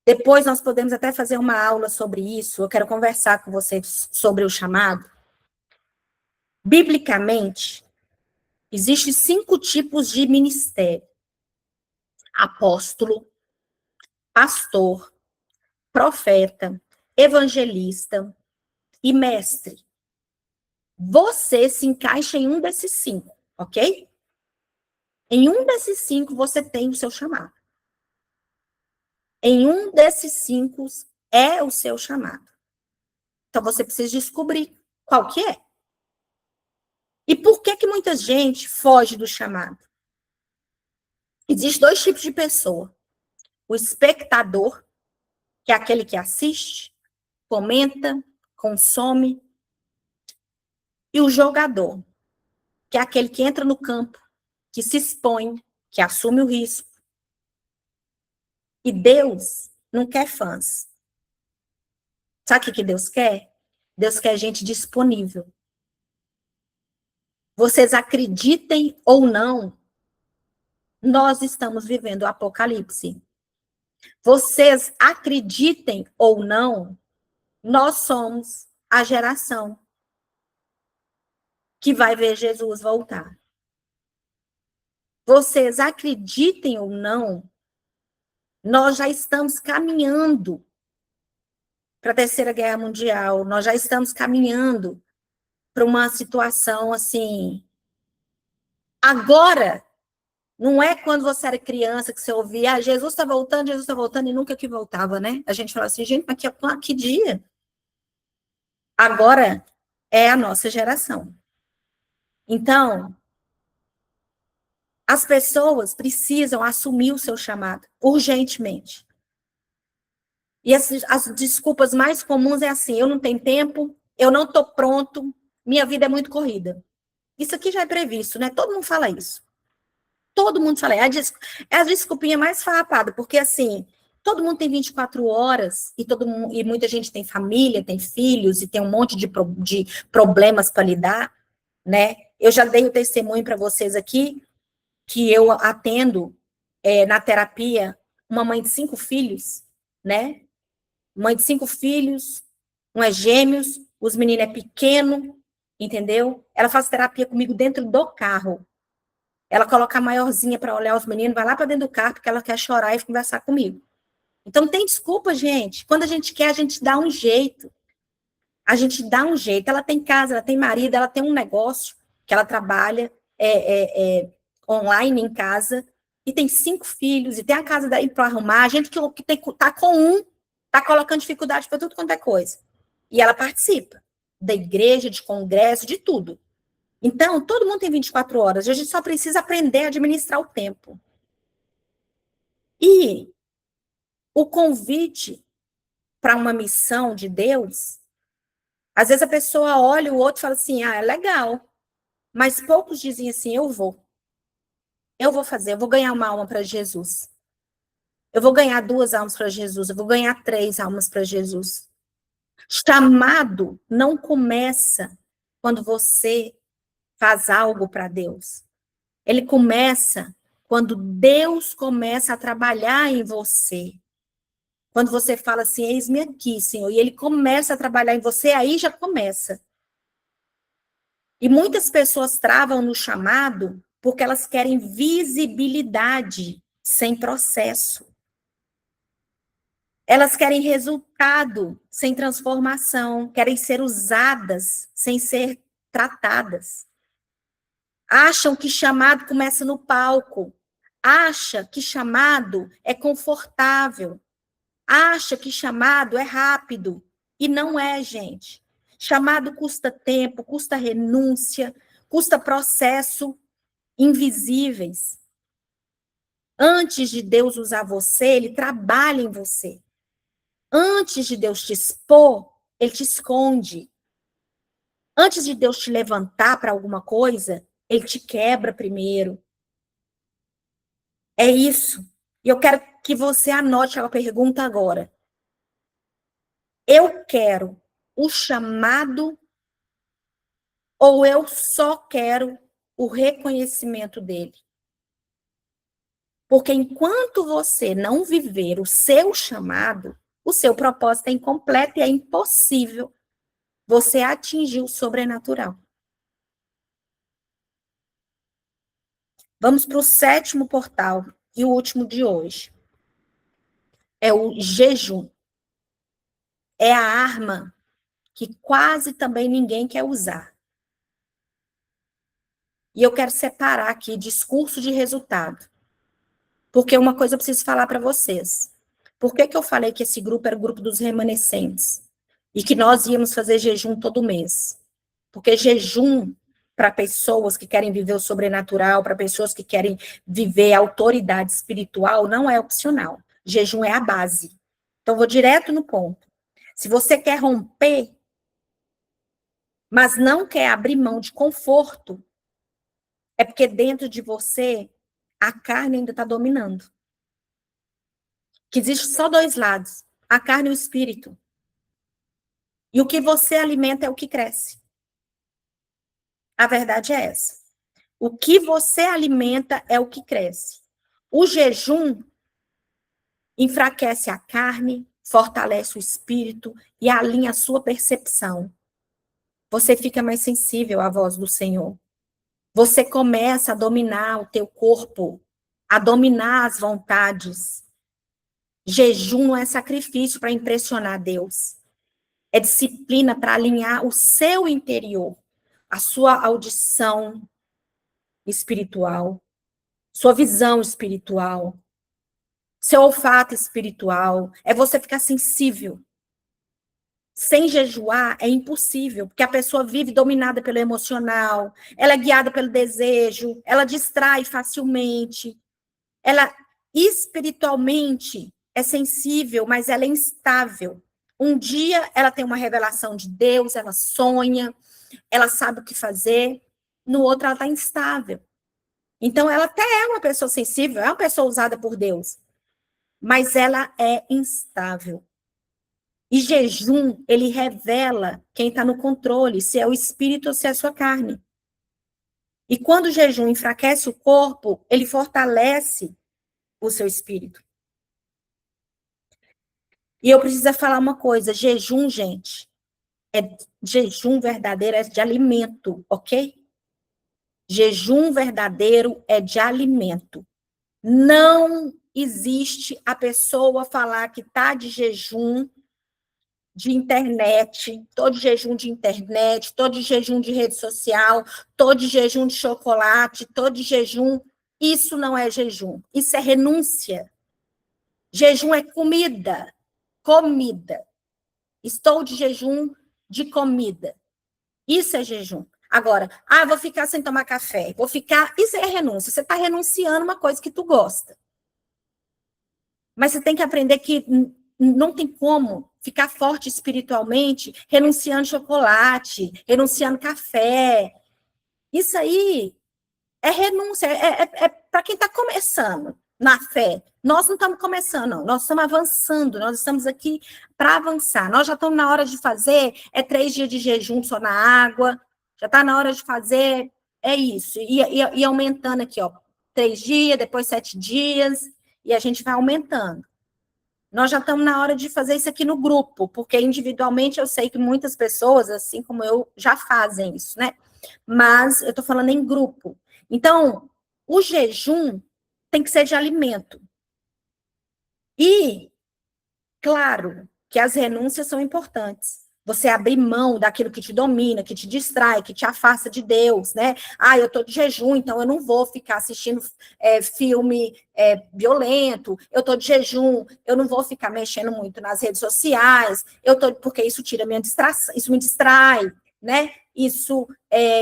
depois nós podemos até fazer uma aula sobre isso, eu quero conversar com vocês sobre o chamado. Biblicamente, existem 5 tipos de ministério: apóstolo, pastor, profeta, evangelista e mestre. Você se encaixa em um desses 5, ok? Em um desses 5 você tem o seu chamado. Em um desses 5 é o seu chamado. Então você precisa descobrir qual que é. E por que muita gente foge do chamado? Existem 2 tipos de pessoa. O espectador, que é aquele que assiste, comenta, consome, e o jogador, que é aquele que entra no campo, que se expõe, que assume o risco. E Deus não quer fãs. Sabe o que Deus quer? Deus quer gente disponível. Vocês acreditem ou não, nós estamos vivendo o apocalipse. Vocês acreditem ou não, nós somos a geração que vai ver Jesus voltar. Vocês acreditem ou não, nós já estamos caminhando para a Terceira Guerra Mundial, nós já estamos caminhando para uma situação assim. Agora, não é quando você era criança que você ouvia, Jesus está voltando, e nunca que voltava, né? A gente fala assim, gente, mas que dia? Agora é a nossa geração. Então, as pessoas precisam assumir o seu chamado, urgentemente. E as desculpas mais comuns é assim, eu não tenho tempo, eu não estou pronto, minha vida é muito corrida. Isso aqui já é previsto, né? Todo mundo fala isso. Todo mundo fala. É a desculpinha mais farrapada, porque assim, todo mundo tem 24 horas e muita gente tem família, tem filhos e tem um monte de problemas para lidar, né? Eu já dei o testemunho para vocês aqui que eu atendo na terapia uma mãe de 5 filhos, né? Mãe de 5 filhos, um é gêmeos, os meninos é pequeno, entendeu? Ela faz terapia comigo dentro do carro. Ela coloca a maiorzinha para olhar os meninos, vai lá para dentro do carro porque ela quer chorar e conversar comigo. Então, não tem desculpa, gente. Quando a gente quer, a gente dá um jeito. A gente dá um jeito. Ela tem casa, ela tem marido, ela tem um negócio que ela trabalha online em casa e tem 5 filhos e tem a casa daí para arrumar. A gente que tá com tá colocando dificuldade para tudo quanto é coisa. E ela participa da igreja, de congresso, de tudo. Então, todo mundo tem 24 horas, a gente só precisa aprender a administrar o tempo. E o convite para uma missão de Deus, às vezes a pessoa olha o outro e fala assim, é legal, mas poucos dizem assim, eu vou fazer, eu vou ganhar uma alma para Jesus. Eu vou ganhar 2 almas para Jesus, eu vou ganhar 3 almas para Jesus. Chamado não começa quando você faz algo para Deus. Ele começa quando Deus começa a trabalhar em você. Quando você fala assim, eis-me aqui, Senhor, e ele começa a trabalhar em você, aí já começa. E muitas pessoas travam no chamado porque elas querem visibilidade sem processo. Elas querem resultado sem transformação, querem ser usadas sem ser tratadas. Acham que chamado começa no palco. Acha que chamado é confortável. Acha que chamado é rápido. E não é, gente. Chamado custa tempo, custa renúncia, custa processo invisíveis. Antes de Deus usar você, ele trabalha em você. Antes de Deus te expor, ele te esconde. Antes de Deus te levantar para alguma coisa, ele te quebra primeiro. É isso. E eu quero que você anote a pergunta agora. Eu quero o chamado ou eu só quero o reconhecimento dele? Porque enquanto você não viver o seu chamado, o seu propósito é incompleto e é impossível você atingir o sobrenatural. Vamos para o 7º portal e o último de hoje. É o jejum. É a arma que quase também ninguém quer usar. E eu quero separar aqui discurso de resultado. Porque uma coisa eu preciso falar para vocês. Por que eu falei que esse grupo era o grupo dos remanescentes? E que nós íamos fazer jejum todo mês? Porque jejum, para pessoas que querem viver o sobrenatural, para pessoas que querem viver a autoridade espiritual, não é opcional. Jejum é a base. Então, vou direto no ponto. Se você quer romper, mas não quer abrir mão de conforto, é porque dentro de você a carne ainda está dominando. Que existe só dois lados, a carne e o espírito. E o que você alimenta é o que cresce. A verdade é essa. O que você alimenta é o que cresce. O jejum enfraquece a carne, fortalece o espírito e alinha a sua percepção. Você fica mais sensível à voz do Senhor. Você começa a dominar o teu corpo, a dominar as vontades. Jejum não é sacrifício para impressionar Deus. É disciplina para alinhar o seu interior, a sua audição espiritual, sua visão espiritual, seu olfato espiritual. É você ficar sensível. Sem jejuar é impossível, porque a pessoa vive dominada pelo emocional, ela é guiada pelo desejo, ela distrai facilmente, ela espiritualmente é sensível, mas ela é instável. Um dia ela tem uma revelação de Deus, ela sonha, ela sabe o que fazer, no outro ela está instável. Então, ela até é uma pessoa sensível, é uma pessoa usada por Deus, mas ela é instável. E jejum, ele revela quem está no controle, se é o espírito ou se é a sua carne. E quando o jejum enfraquece o corpo, ele fortalece o seu espírito. E eu preciso falar uma coisa, jejum, gente, jejum verdadeiro é de alimento, ok? Jejum verdadeiro é de alimento. Não existe a pessoa falar que está de jejum de internet, todo jejum de internet, todo jejum de rede social, todo jejum de chocolate, todo jejum. Isso não é jejum, isso é renúncia. Jejum é comida, comida. Estou de jejum de comida. Isso é jejum. Agora, vou ficar sem tomar café, vou ficar. Isso é renúncia. Você está renunciando uma coisa que tu gosta. Mas você tem que aprender que não tem como ficar forte espiritualmente renunciando chocolate, renunciando café. Isso aí é renúncia, é para quem está começando na fé. Nós não estamos começando, não. Nós estamos avançando, nós estamos aqui para avançar. Nós já estamos na hora de fazer 3 dias de jejum só na água, já está na hora de fazer, é isso. E aumentando aqui, ó, 3 dias, depois 7 dias, e a gente vai aumentando. Nós já estamos na hora de fazer isso aqui no grupo, porque individualmente eu sei que muitas pessoas, assim como eu, já fazem isso, né? Mas eu estou falando em grupo. Então, o jejum tem que ser de alimento. E, claro, que as renúncias são importantes. Você abrir mão daquilo que te domina, que te distrai, que te afasta de Deus, né? Eu estou de jejum, então eu não vou ficar assistindo filme violento. Eu estou de jejum, eu não vou ficar mexendo muito nas redes sociais. Porque isso tira minha distração, isso me distrai, né? Isso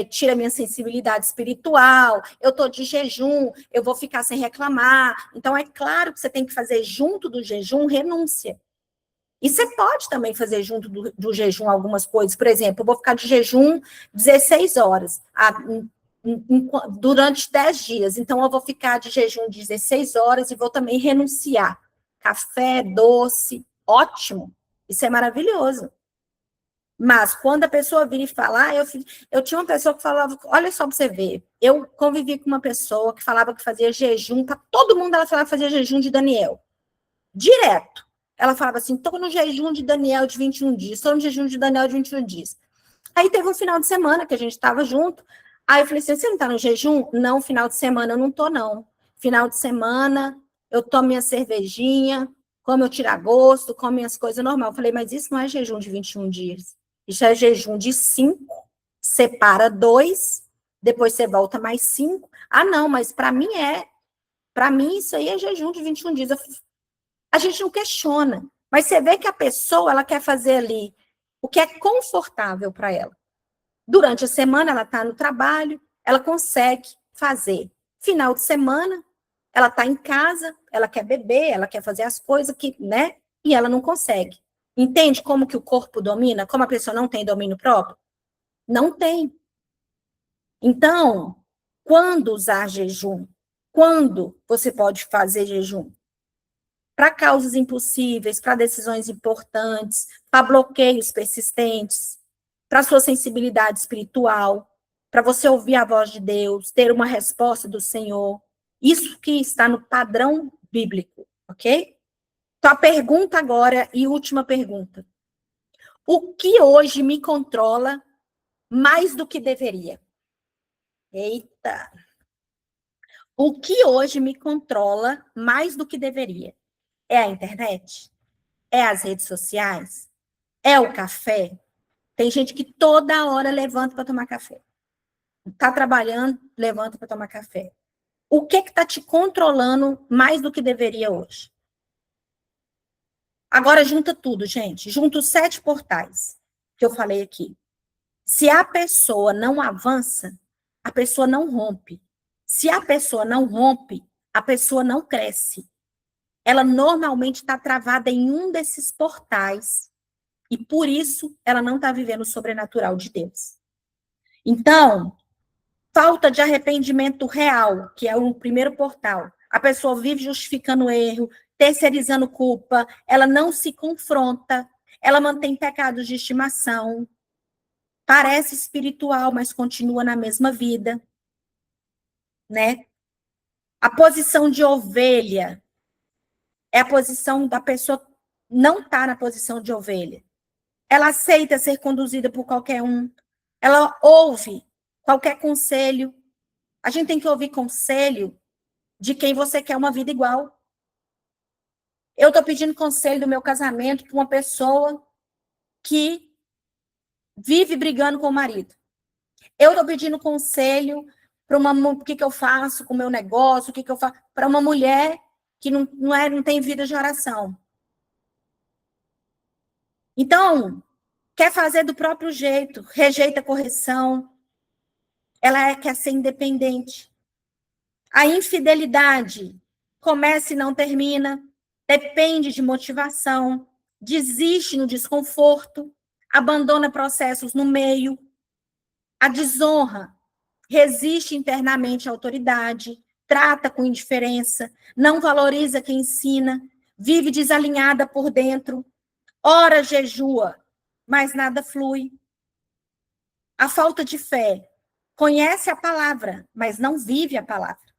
tira minha sensibilidade espiritual. Eu estou de jejum, eu vou ficar sem reclamar. Então, é claro que você tem que fazer junto do jejum renúncia. E você pode também fazer junto do jejum algumas coisas. Por exemplo, eu vou ficar de jejum 16 horas durante 10 dias. Então, eu vou ficar de jejum 16 horas e vou também renunciar. Café, doce, ótimo. Isso é maravilhoso. Mas quando a pessoa vira e fala, eu tinha uma pessoa que falava, olha só para você ver, eu convivi com uma pessoa que falava que fazia jejum, para todo mundo ela falava que fazia jejum de Daniel. Direto. Ela falava assim, estou no jejum de Daniel de 21 dias, estou no jejum de Daniel de 21 dias. Aí teve um final de semana que a gente estava junto, aí eu falei assim, você não está no jejum? Não, final de semana eu não estou, não. Final de semana eu tomo minha cervejinha, como eu tirar gosto, como minhas coisas normal. Eu falei, mas isso não é jejum de 21 dias. Isso é jejum de 5, separa 2, depois você volta mais 5. Ah, não, mas para mim é. Para mim, isso aí é jejum de 21 dias. A gente não questiona, mas você vê que a pessoa ela quer fazer ali o que é confortável para ela. Durante a semana, ela está no trabalho, ela consegue fazer. Final de semana, ela está em casa, ela quer beber, ela quer fazer as coisas que, né? E ela não consegue. Entende como que o corpo domina? Como a pessoa não tem domínio próprio? Não tem. Então, quando usar jejum? Quando você pode fazer jejum? Para causas impossíveis, para decisões importantes, para bloqueios persistentes, para sua sensibilidade espiritual, para você ouvir a voz de Deus, ter uma resposta do Senhor. Isso que está no padrão bíblico, ok? Então, a pergunta agora, e última pergunta. O que hoje me controla mais do que deveria? Eita! O que hoje me controla mais do que deveria? É a internet? É as redes sociais? É o café? Tem gente que toda hora levanta para tomar café. Está trabalhando, levanta para tomar café. O que está te controlando mais do que deveria hoje? Agora junta tudo, gente. Junta os 7 portais que eu falei aqui. Se a pessoa não avança, a pessoa não rompe. Se a pessoa não rompe, a pessoa não cresce. Ela normalmente está travada em um desses portais. E por isso ela não está vivendo o sobrenatural de Deus. Então, falta de arrependimento real, que é o primeiro portal. A pessoa vive justificando erro, terceirizando culpa, ela não se confronta, ela mantém pecados de estimação, parece espiritual, mas continua na mesma vida, né? A posição de ovelha é a posição da pessoa não estar na posição de ovelha. Ela aceita ser conduzida por qualquer um, ela ouve qualquer conselho. A gente tem que ouvir conselho de quem você quer uma vida igual. Eu estou pedindo conselho do meu casamento para uma pessoa que vive brigando com o marido. Eu estou pedindo conselho para o que eu faço com o meu negócio, o que eu faço para uma mulher que não tem vida de oração. Então, quer fazer do próprio jeito, rejeita a correção, ela quer ser independente. A infidelidade começa e não termina, depende de motivação, desiste no desconforto, abandona processos no meio. A desonra resiste internamente à autoridade, trata com indiferença, não valoriza quem ensina, vive desalinhada por dentro, ora jejua, mas nada flui. A falta de fé conhece a palavra, mas não vive a palavra,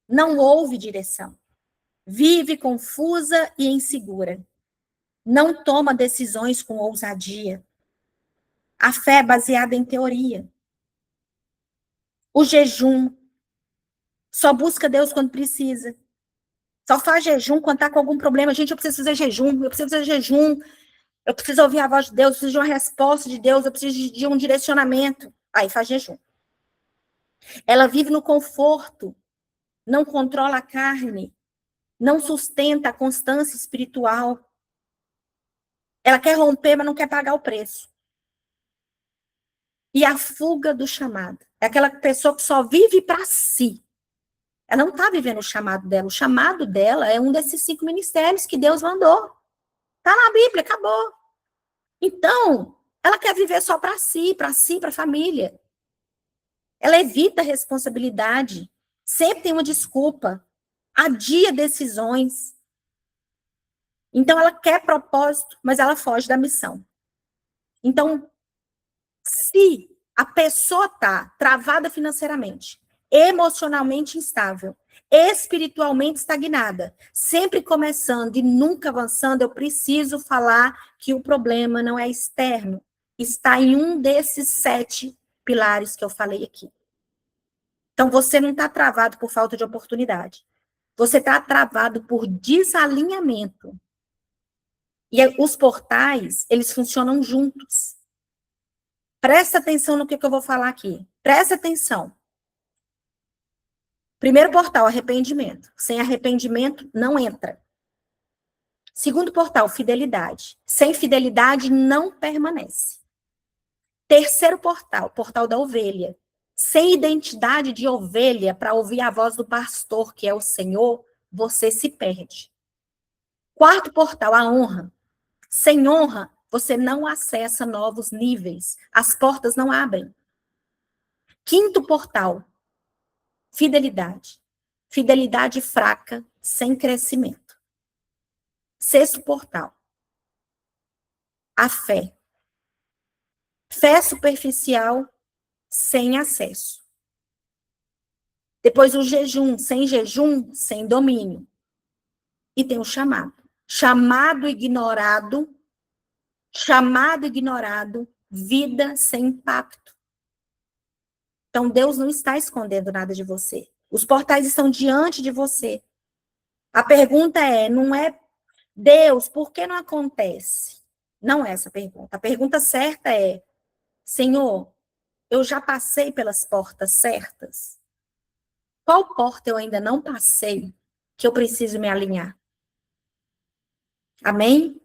não ouve direção. Vive confusa e insegura. Não toma decisões com ousadia. A fé é baseada em teoria. O jejum só busca Deus quando precisa. Só faz jejum quando está com algum problema. Gente, eu preciso fazer jejum, eu preciso fazer jejum. Eu preciso ouvir a voz de Deus, eu preciso de uma resposta de Deus, eu preciso de um direcionamento. Aí faz jejum. Ela vive no conforto, não controla a carne, não sustenta a constância espiritual. Ela quer romper, mas não quer pagar o preço. E a fuga do chamado. É aquela pessoa que só vive para si. Ela não está vivendo o chamado dela. O chamado dela é um desses 5 ministérios que Deus mandou. Está na Bíblia, acabou. Então, ela quer viver só para si, para a família. Ela evita a responsabilidade. Sempre tem uma desculpa. Adia decisões. Então, ela quer propósito, mas ela foge da missão. Então, Se a pessoa está travada financeiramente, emocionalmente instável, espiritualmente estagnada, sempre começando e nunca avançando, eu preciso falar que o problema não é externo, está em um desses 7 pilares que eu falei aqui. Então, você não está travado por falta de oportunidade. Você está travado por desalinhamento. E os portais, eles funcionam juntos. Presta atenção no que eu vou falar aqui. Presta atenção. Primeiro portal, arrependimento. Sem arrependimento, não entra. Segundo portal, fidelidade. Sem fidelidade, não permanece. Terceiro portal, portal da ovelha. Sem identidade de ovelha para ouvir a voz do pastor, que é o Senhor, você se perde. Quarto portal, a honra. Sem honra, você não acessa novos níveis. As portas não abrem. Quinto portal, fidelidade. Fidelidade fraca, sem crescimento. Sexto portal, a fé. Fé superficial, sem acesso. Depois o jejum, sem domínio. E tem o chamado. Chamado ignorado, vida sem impacto. Então, Deus não está escondendo nada de você. Os portais estão diante de você. A pergunta não é, Deus, por que não acontece? Não é essa a pergunta. A pergunta certa é, Senhor, eu já passei pelas portas certas? Qual porta eu ainda não passei que eu preciso me alinhar? Amém?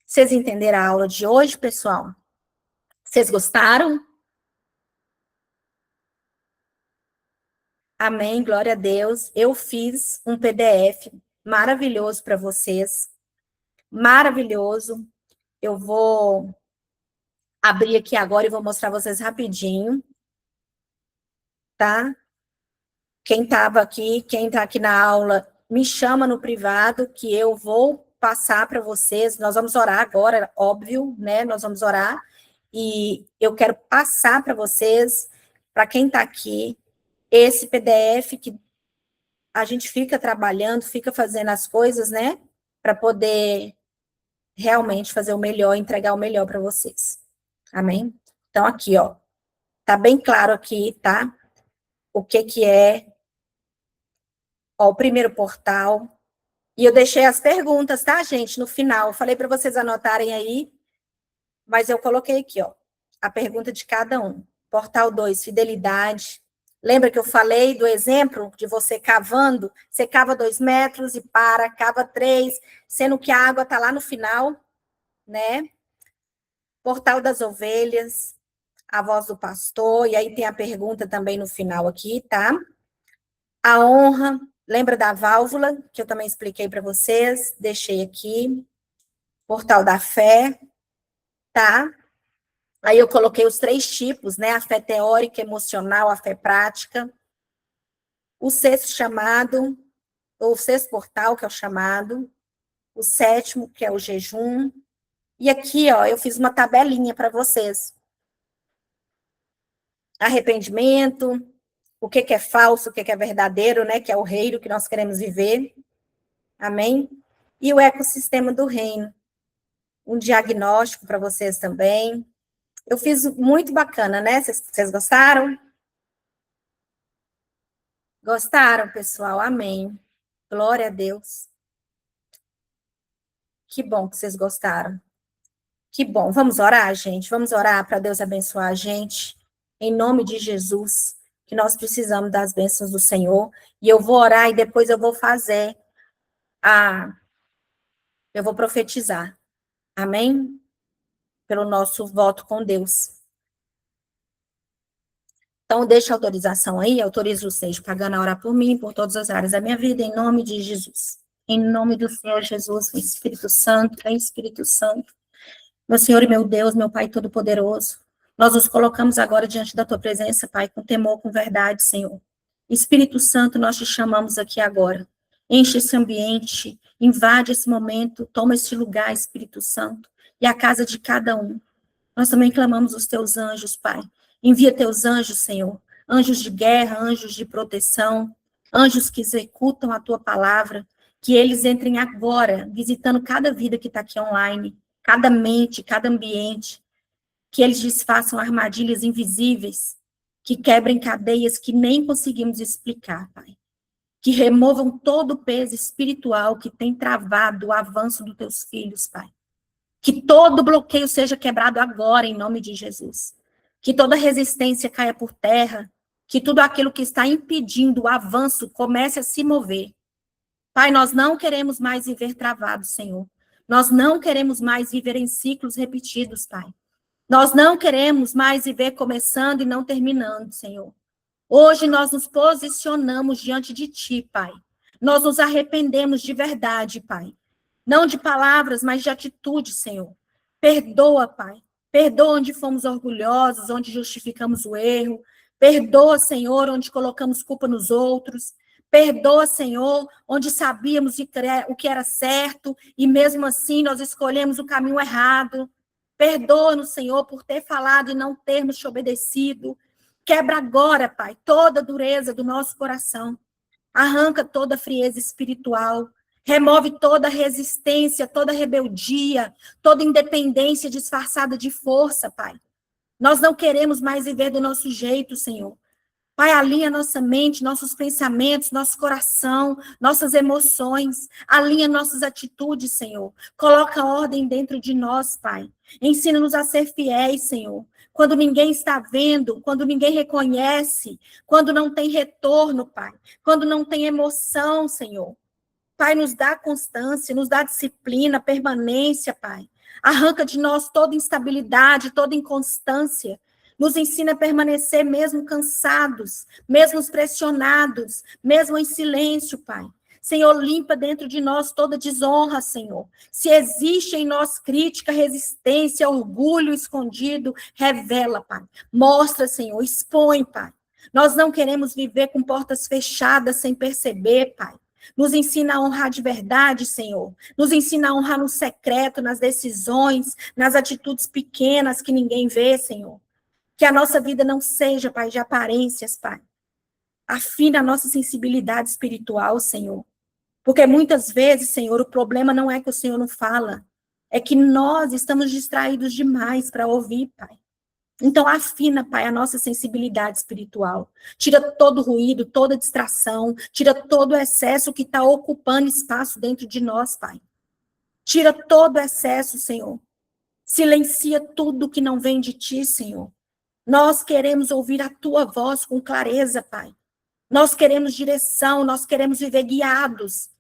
Vocês entenderam a aula de hoje, pessoal? Vocês gostaram? Amém, glória a Deus. Eu fiz um PDF maravilhoso para vocês. Maravilhoso. Eu vou abrir aqui agora e vou mostrar vocês rapidinho. Tá? Quem estava aqui, quem está aqui na aula, me chama no privado que eu vou passar para vocês. Nós vamos orar agora, óbvio, né? Nós vamos orar. E eu quero passar para vocês, para quem está aqui, esse PDF que a gente fica trabalhando, fica fazendo as coisas, né? Para poder realmente fazer o melhor, entregar o melhor para vocês. Amém? Então, aqui, ó. Tá bem claro aqui, tá? O que é, ó, o primeiro portal. E eu deixei as perguntas, tá, gente? No final. Eu falei para vocês anotarem aí, mas eu coloquei aqui, ó, a pergunta de cada um. Portal 2, fidelidade. Lembra que eu falei do exemplo de você cavando? Você cava 2 metros e para, cava 3, sendo que a água está lá no final, né? Portal das ovelhas, a voz do pastor, e aí tem a pergunta também no final aqui, tá? A honra, lembra da válvula, que eu também expliquei para vocês, deixei aqui. Portal da fé, tá? Aí eu coloquei os 3 tipos, né? A fé teórica, emocional, a fé prática. O sexto chamado, ou o sexto portal, que é o chamado. O sétimo, que é o jejum. E aqui, ó, eu fiz uma tabelinha para vocês. Arrependimento, o que é falso, o que é verdadeiro, né? Que é o reino que nós queremos viver. Amém? E o ecossistema do reino. Um diagnóstico para vocês também. Eu fiz muito bacana, né? Vocês gostaram? Gostaram, pessoal? Amém. Glória a Deus. Que bom que vocês gostaram. Que bom. Vamos orar, gente? Vamos orar para Deus abençoar a gente. Em nome de Jesus, que nós precisamos das bênçãos do Senhor. E eu vou orar e depois eu vou fazer eu vou profetizar. Amém? Pelo nosso voto com Deus. Então, deixa a autorização aí, autorizo vocês pagando a orar por mim, por todas as áreas da minha vida, em nome de Jesus. Em nome do Senhor Jesus, Espírito Santo, Espírito Santo. Meu Senhor e meu Deus, meu Pai Todo-Poderoso, nós nos colocamos agora diante da Tua presença, Pai, com temor, com verdade, Senhor. Espírito Santo, nós te chamamos aqui agora. Enche esse ambiente, invade esse momento, toma esse lugar, Espírito Santo, e a casa de cada um. Nós também clamamos os teus anjos, Pai. Envia teus anjos, Senhor. Anjos de guerra, anjos de proteção, anjos que executam a tua palavra, que eles entrem agora, visitando cada vida que está aqui online, cada mente, cada ambiente, que eles desfaçam armadilhas invisíveis, que quebrem cadeias que nem conseguimos explicar, Pai. Que removam todo o peso espiritual que tem travado o avanço dos teus filhos, Pai. Que todo bloqueio seja quebrado agora, em nome de Jesus. Que toda resistência caia por terra, que tudo aquilo que está impedindo o avanço comece a se mover. Pai, nós não queremos mais viver travados, Senhor. Nós não queremos mais viver em ciclos repetidos, Pai. Nós não queremos mais viver começando e não terminando, Senhor. Hoje nós nos posicionamos diante de Ti, Pai. Nós nos arrependemos de verdade, Pai. Não de palavras, mas de atitude, Senhor. Perdoa, Pai. Perdoa onde fomos orgulhosos, onde justificamos o erro. Perdoa, Senhor, onde colocamos culpa nos outros. Perdoa, Senhor, onde sabíamos o que era certo e mesmo assim nós escolhemos o caminho errado. Perdoa-nos, Senhor, por ter falado e não termos te obedecido. Quebra agora, Pai, toda a dureza do nosso coração. Arranca toda a frieza espiritual. Remove toda a resistência, toda a rebeldia, toda a independência disfarçada de força, Pai. Nós não queremos mais viver do nosso jeito, Senhor. Pai, alinha nossa mente, nossos pensamentos, nosso coração, nossas emoções. Alinha nossas atitudes, Senhor. Coloca ordem dentro de nós, Pai. Ensina-nos a ser fiéis, Senhor. Quando ninguém está vendo, quando ninguém reconhece, quando não tem retorno, Pai. Quando não tem emoção, Senhor. Pai, nos dá constância, nos dá disciplina, permanência, Pai. Arranca de nós toda instabilidade, toda inconstância. Nos ensina a permanecer mesmo cansados, mesmo pressionados, mesmo em silêncio, Pai. Senhor, limpa dentro de nós toda desonra, Senhor. Se existe em nós crítica, resistência, orgulho escondido, revela, Pai. Mostra, Senhor, expõe, Pai. Nós não queremos viver com portas fechadas sem perceber, Pai. Nos ensina a honrar de verdade, Senhor. Nos ensina a honrar no secreto, nas decisões, nas atitudes pequenas que ninguém vê, Senhor. Que a nossa vida não seja, Pai, de aparências, Pai. Afina a nossa sensibilidade espiritual, Senhor. Porque muitas vezes, Senhor, o problema não é que o Senhor não fala. É que nós estamos distraídos demais para ouvir, Pai. Então, afina, Pai, a nossa sensibilidade espiritual. Tira todo o ruído, toda distração. Tira todo o excesso que está ocupando espaço dentro de nós, Pai. Tira todo o excesso, Senhor. Silencia tudo que não vem de Ti, Senhor. Nós queremos ouvir a Tua voz com clareza, Pai. Nós queremos direção, nós queremos viver guiados.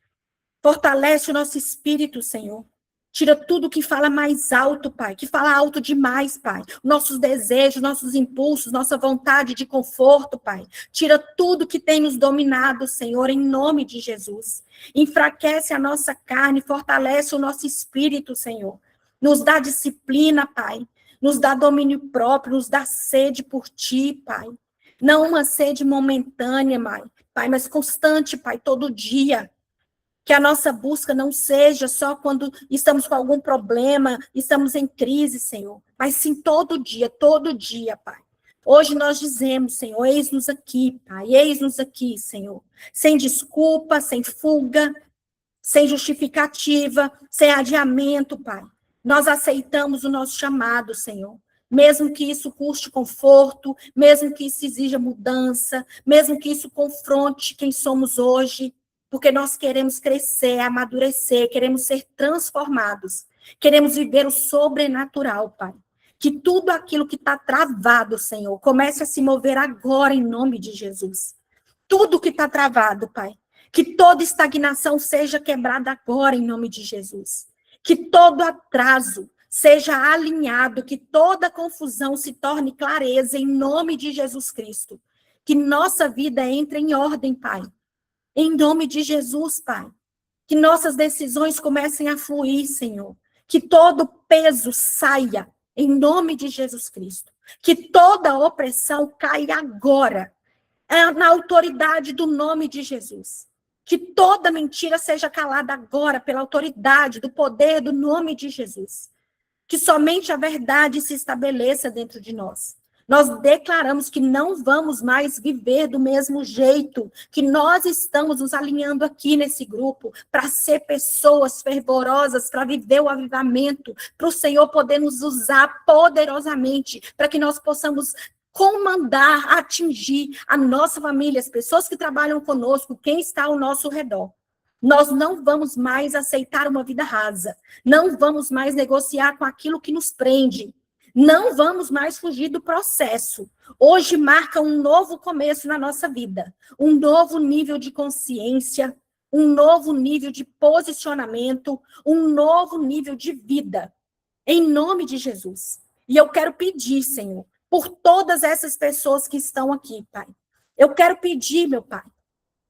Fortalece o nosso espírito, Senhor. Tira tudo que fala mais alto, Pai, que fala alto demais, Pai. Nossos desejos, nossos impulsos, nossa vontade de conforto, Pai. Tira tudo que tem nos dominado, Senhor, em nome de Jesus. Enfraquece a nossa carne, fortalece o nosso espírito, Senhor. Nos dá disciplina, Pai. Nos dá domínio próprio, nos dá sede por Ti, Pai. Não uma sede momentânea, Pai, mas constante, Pai, todo dia. Que a nossa busca não seja só quando estamos com algum problema, estamos em crise, Senhor. Mas sim todo dia, Pai. Hoje nós dizemos, Senhor, eis-nos aqui, Pai. Eis-nos aqui, Senhor. Sem desculpa, sem fuga, sem justificativa, sem adiamento, Pai. Nós aceitamos o nosso chamado, Senhor. Mesmo que isso custe conforto, mesmo que isso exija mudança, mesmo que isso confronte quem somos hoje, porque nós queremos crescer, amadurecer, queremos ser transformados, queremos viver o sobrenatural, Pai. Que tudo aquilo que está travado, Senhor, comece a se mover agora em nome de Jesus. Tudo que está travado, Pai. Que toda estagnação seja quebrada agora em nome de Jesus. Que todo atraso seja alinhado, que toda confusão se torne clareza em nome de Jesus Cristo. Que nossa vida entre em ordem, Pai. Em nome de Jesus, Pai. Que nossas decisões comecem a fluir, Senhor. Que todo peso saia, em nome de Jesus Cristo. Que toda opressão caia agora, na autoridade do nome de Jesus. Que toda mentira seja calada agora, pela autoridade, do poder do nome de Jesus. que somente a verdade se estabeleça dentro de nós. Nós declaramos que não vamos mais viver do mesmo jeito, que nós estamos nos alinhando aqui nesse grupo para ser pessoas fervorosas, para viver o avivamento, para o Senhor poder nos usar poderosamente, para que nós possamos comandar, atingir a nossa família, as pessoas que trabalham conosco, quem está ao nosso redor. Nós não vamos mais aceitar uma vida rasa, não vamos mais negociar com aquilo que nos prende, não vamos mais fugir do processo. Hoje marca um novo começo na nossa vida, um novo nível de consciência, um novo nível de posicionamento, um novo nível de vida, em nome de Jesus. E eu quero pedir, Senhor, por todas essas pessoas que estão aqui, Pai. Eu quero pedir, meu Pai,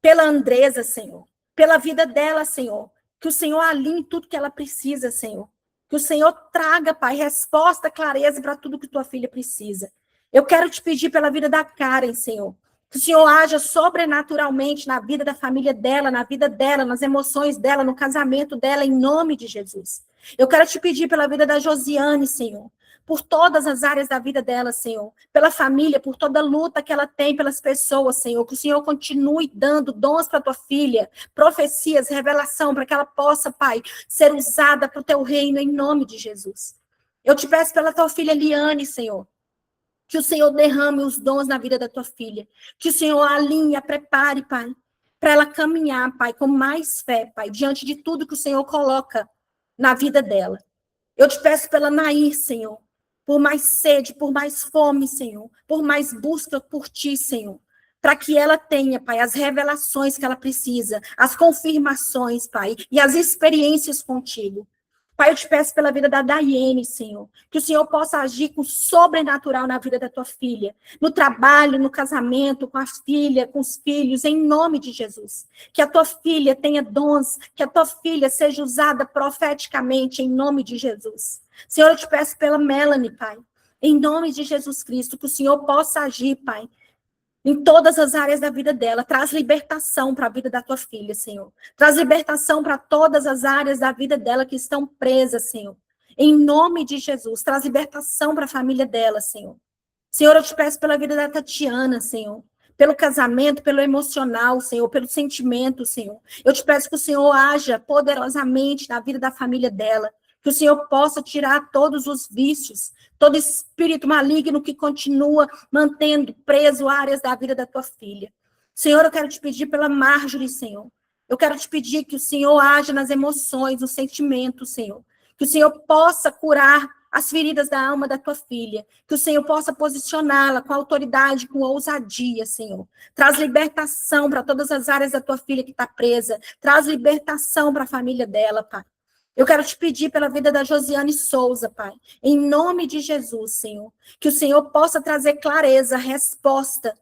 pela Andresa, Senhor, pela vida dela, Senhor, que o Senhor alinhe tudo que ela precisa, Senhor. Que o Senhor traga, Pai, resposta, clareza para tudo que tua filha precisa. Eu quero te pedir pela vida da Karen, Senhor. Que o Senhor haja sobrenaturalmente na vida da família dela, na vida dela, nas emoções dela, no casamento dela, em nome de Jesus. Eu quero te pedir pela vida da Josiane, Senhor. Por todas as áreas da vida dela, Senhor. Pela família, por toda a luta que ela tem pelas pessoas, Senhor. Que o Senhor continue dando dons para tua filha, profecias, revelação, para que ela possa, Pai, ser usada para o teu reino, em nome de Jesus. Eu te peço pela tua filha Liane, Senhor. Que o Senhor derrame os dons na vida da tua filha. Que o Senhor a alinhe, a prepare, Pai, para ela caminhar, Pai, com mais fé, Pai, diante de tudo que o Senhor coloca na vida dela. Eu te peço pela Nair, Senhor, por mais sede, por mais fome, Senhor, por mais busca por ti, Senhor, para que ela tenha, Pai, as revelações que ela precisa, as confirmações, Pai, e as experiências contigo. Pai, eu te peço pela vida da Daiane, Senhor, que o Senhor possa agir com sobrenatural na vida da tua filha, no trabalho, no casamento, com a filha, com os filhos, em nome de Jesus. Que a tua filha tenha dons, que a tua filha seja usada profeticamente, em nome de Jesus. Senhor, eu te peço pela Melanie, Pai, em nome de Jesus Cristo, que o Senhor possa agir, Pai, em todas as áreas da vida dela. Traz libertação para a vida da tua filha, Senhor. Traz libertação para todas as áreas da vida dela que estão presas, Senhor. Em nome de Jesus, traz libertação para a família dela, Senhor. Senhor, eu te peço pela vida da Tatiana, Senhor. Pelo casamento, pelo emocional, Senhor, pelo sentimento, Senhor. Eu te peço que o Senhor haja poderosamente na vida da família dela. Que o Senhor possa tirar todos os vícios, todo espírito maligno que continua mantendo preso áreas da vida da tua filha. Senhor, eu quero te pedir pela Marjorie, Senhor. Eu quero te pedir que o Senhor haja nas emoções, nos sentimentos, Senhor. Que o Senhor possa curar as feridas da alma da tua filha. Que o Senhor possa posicioná-la com autoridade, com ousadia, Senhor. Traz libertação para todas as áreas da tua filha que está presa. Traz libertação para a família dela, Pai. Eu quero te pedir pela vida da Josiane Souza, Pai, em nome de Jesus, Senhor, que o Senhor possa trazer clareza, resposta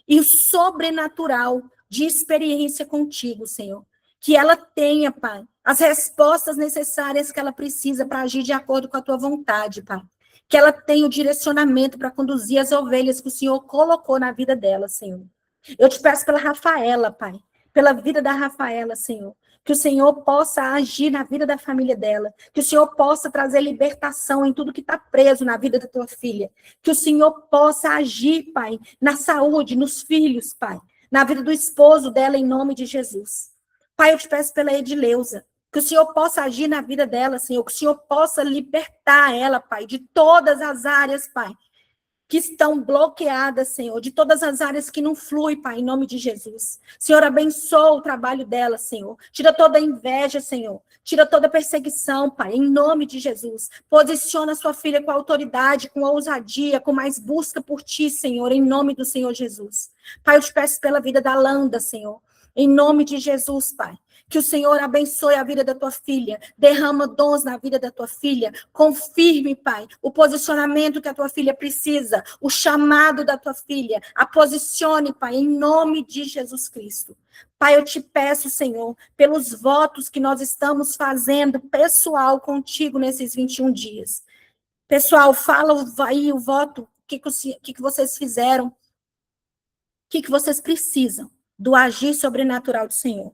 e o sobrenatural de experiência contigo, Senhor. Que ela tenha, Pai, as respostas necessárias que ela precisa para agir de acordo com a tua vontade, Pai. Que ela tenha o direcionamento para conduzir as ovelhas que o Senhor colocou na vida dela, Senhor. Eu te peço pela Rafaela, Pai, pela vida da Rafaela, Senhor. Que o Senhor possa agir na vida da família dela. Que o Senhor possa trazer libertação em tudo que está preso na vida da tua filha. Que o Senhor possa agir, Pai, na saúde, nos filhos, Pai. Na vida do esposo dela, em nome de Jesus. Pai, eu te peço pela Edileuza. Que o Senhor possa agir na vida dela, Senhor. Que o Senhor possa libertar ela, Pai, de todas as áreas, Pai, que estão bloqueadas, Senhor, de todas as áreas que não flui, Pai, em nome de Jesus. Senhor, abençoa o trabalho dela, Senhor. Tira toda a inveja, Senhor. Tira toda a perseguição, Pai, em nome de Jesus. Posiciona sua filha com autoridade, com ousadia, com mais busca por ti, Senhor, em nome do Senhor Jesus. Pai, eu te peço pela vida da Landa, Senhor, em nome de Jesus, Pai. Que o Senhor abençoe a vida da tua filha, derrama dons na vida da tua filha, confirme, Pai, o posicionamento que a tua filha precisa, o chamado da tua filha, a posicione, Pai, em nome de Jesus Cristo. Pai, eu te peço, Senhor, pelos votos que nós estamos fazendo pessoal contigo nesses 21 dias. Pessoal, fala aí o voto, o que vocês fizeram, o que vocês precisam do agir sobrenatural do Senhor.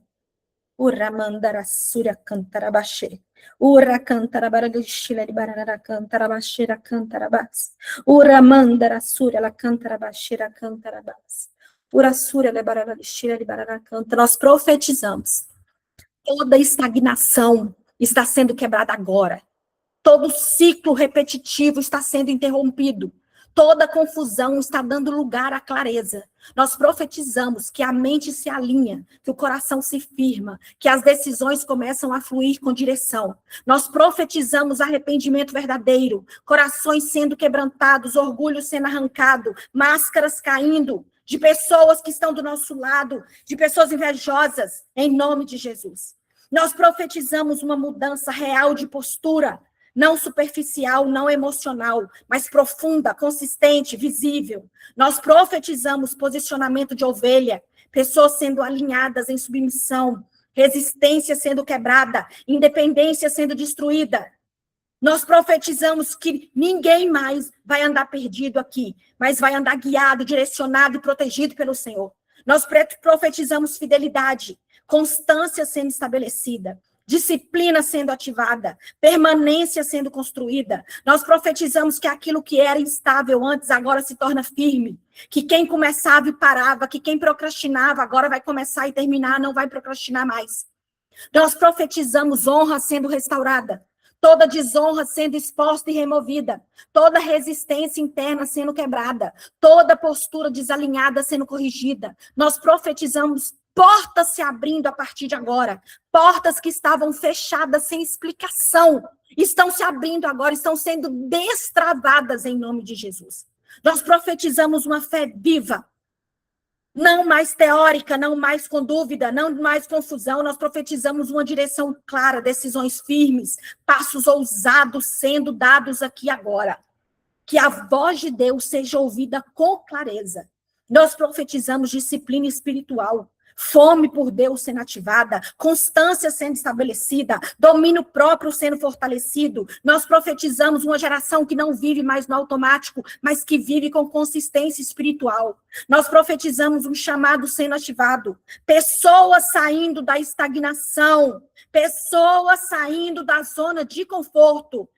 Uramandara Surya Cantarabaxê. Ura cantara baragashila barara cantara bashira cantara bas. Ura mandara sura la cantara bashira cantara bas. Ura sura le barara shira barara canta. Nós profetizamos. Toda estagnação está sendo quebrada agora. Todo ciclo repetitivo está sendo interrompido. Toda confusão está dando lugar à clareza. Nós profetizamos que a mente se alinha, que o coração se firma, que as decisões começam a fluir com direção. Nós profetizamos arrependimento verdadeiro, corações sendo quebrantados, orgulho sendo arrancado, máscaras caindo, de pessoas que estão do nosso lado, de pessoas invejosas, em nome de Jesus. Nós profetizamos uma mudança real de postura, não superficial, não emocional, mas profunda, consistente, visível. Nós profetizamos posicionamento de ovelha, pessoas sendo alinhadas em submissão, resistência sendo quebrada, independência sendo destruída. Nós profetizamos que ninguém mais vai andar perdido aqui, mas vai andar guiado, direcionado e protegido pelo Senhor. Nós profetizamos fidelidade, constância sendo estabelecida, disciplina sendo ativada, permanência sendo construída. Nós profetizamos que aquilo que era instável antes agora se torna firme, que quem começava e parava, que quem procrastinava agora vai começar e terminar, não vai procrastinar mais. Nós profetizamos honra sendo restaurada, toda desonra sendo exposta e removida, toda resistência interna sendo quebrada, toda postura desalinhada sendo corrigida. Nós profetizamos portas se abrindo a partir de agora, portas que estavam fechadas sem explicação, estão se abrindo agora, estão sendo destravadas em nome de Jesus. Nós profetizamos uma fé viva, não mais teórica, não mais com dúvida, não mais confusão. Nós profetizamos uma direção clara, decisões firmes, passos ousados sendo dados aqui agora. Que a voz de Deus seja ouvida com clareza. Nós profetizamos disciplina espiritual, fome por Deus sendo ativada, constância sendo estabelecida, domínio próprio sendo fortalecido. Nós profetizamos uma geração que não vive mais no automático, mas que vive com consistência espiritual. Nós profetizamos um chamado sendo ativado, pessoas saindo da estagnação, pessoas saindo da zona de conforto,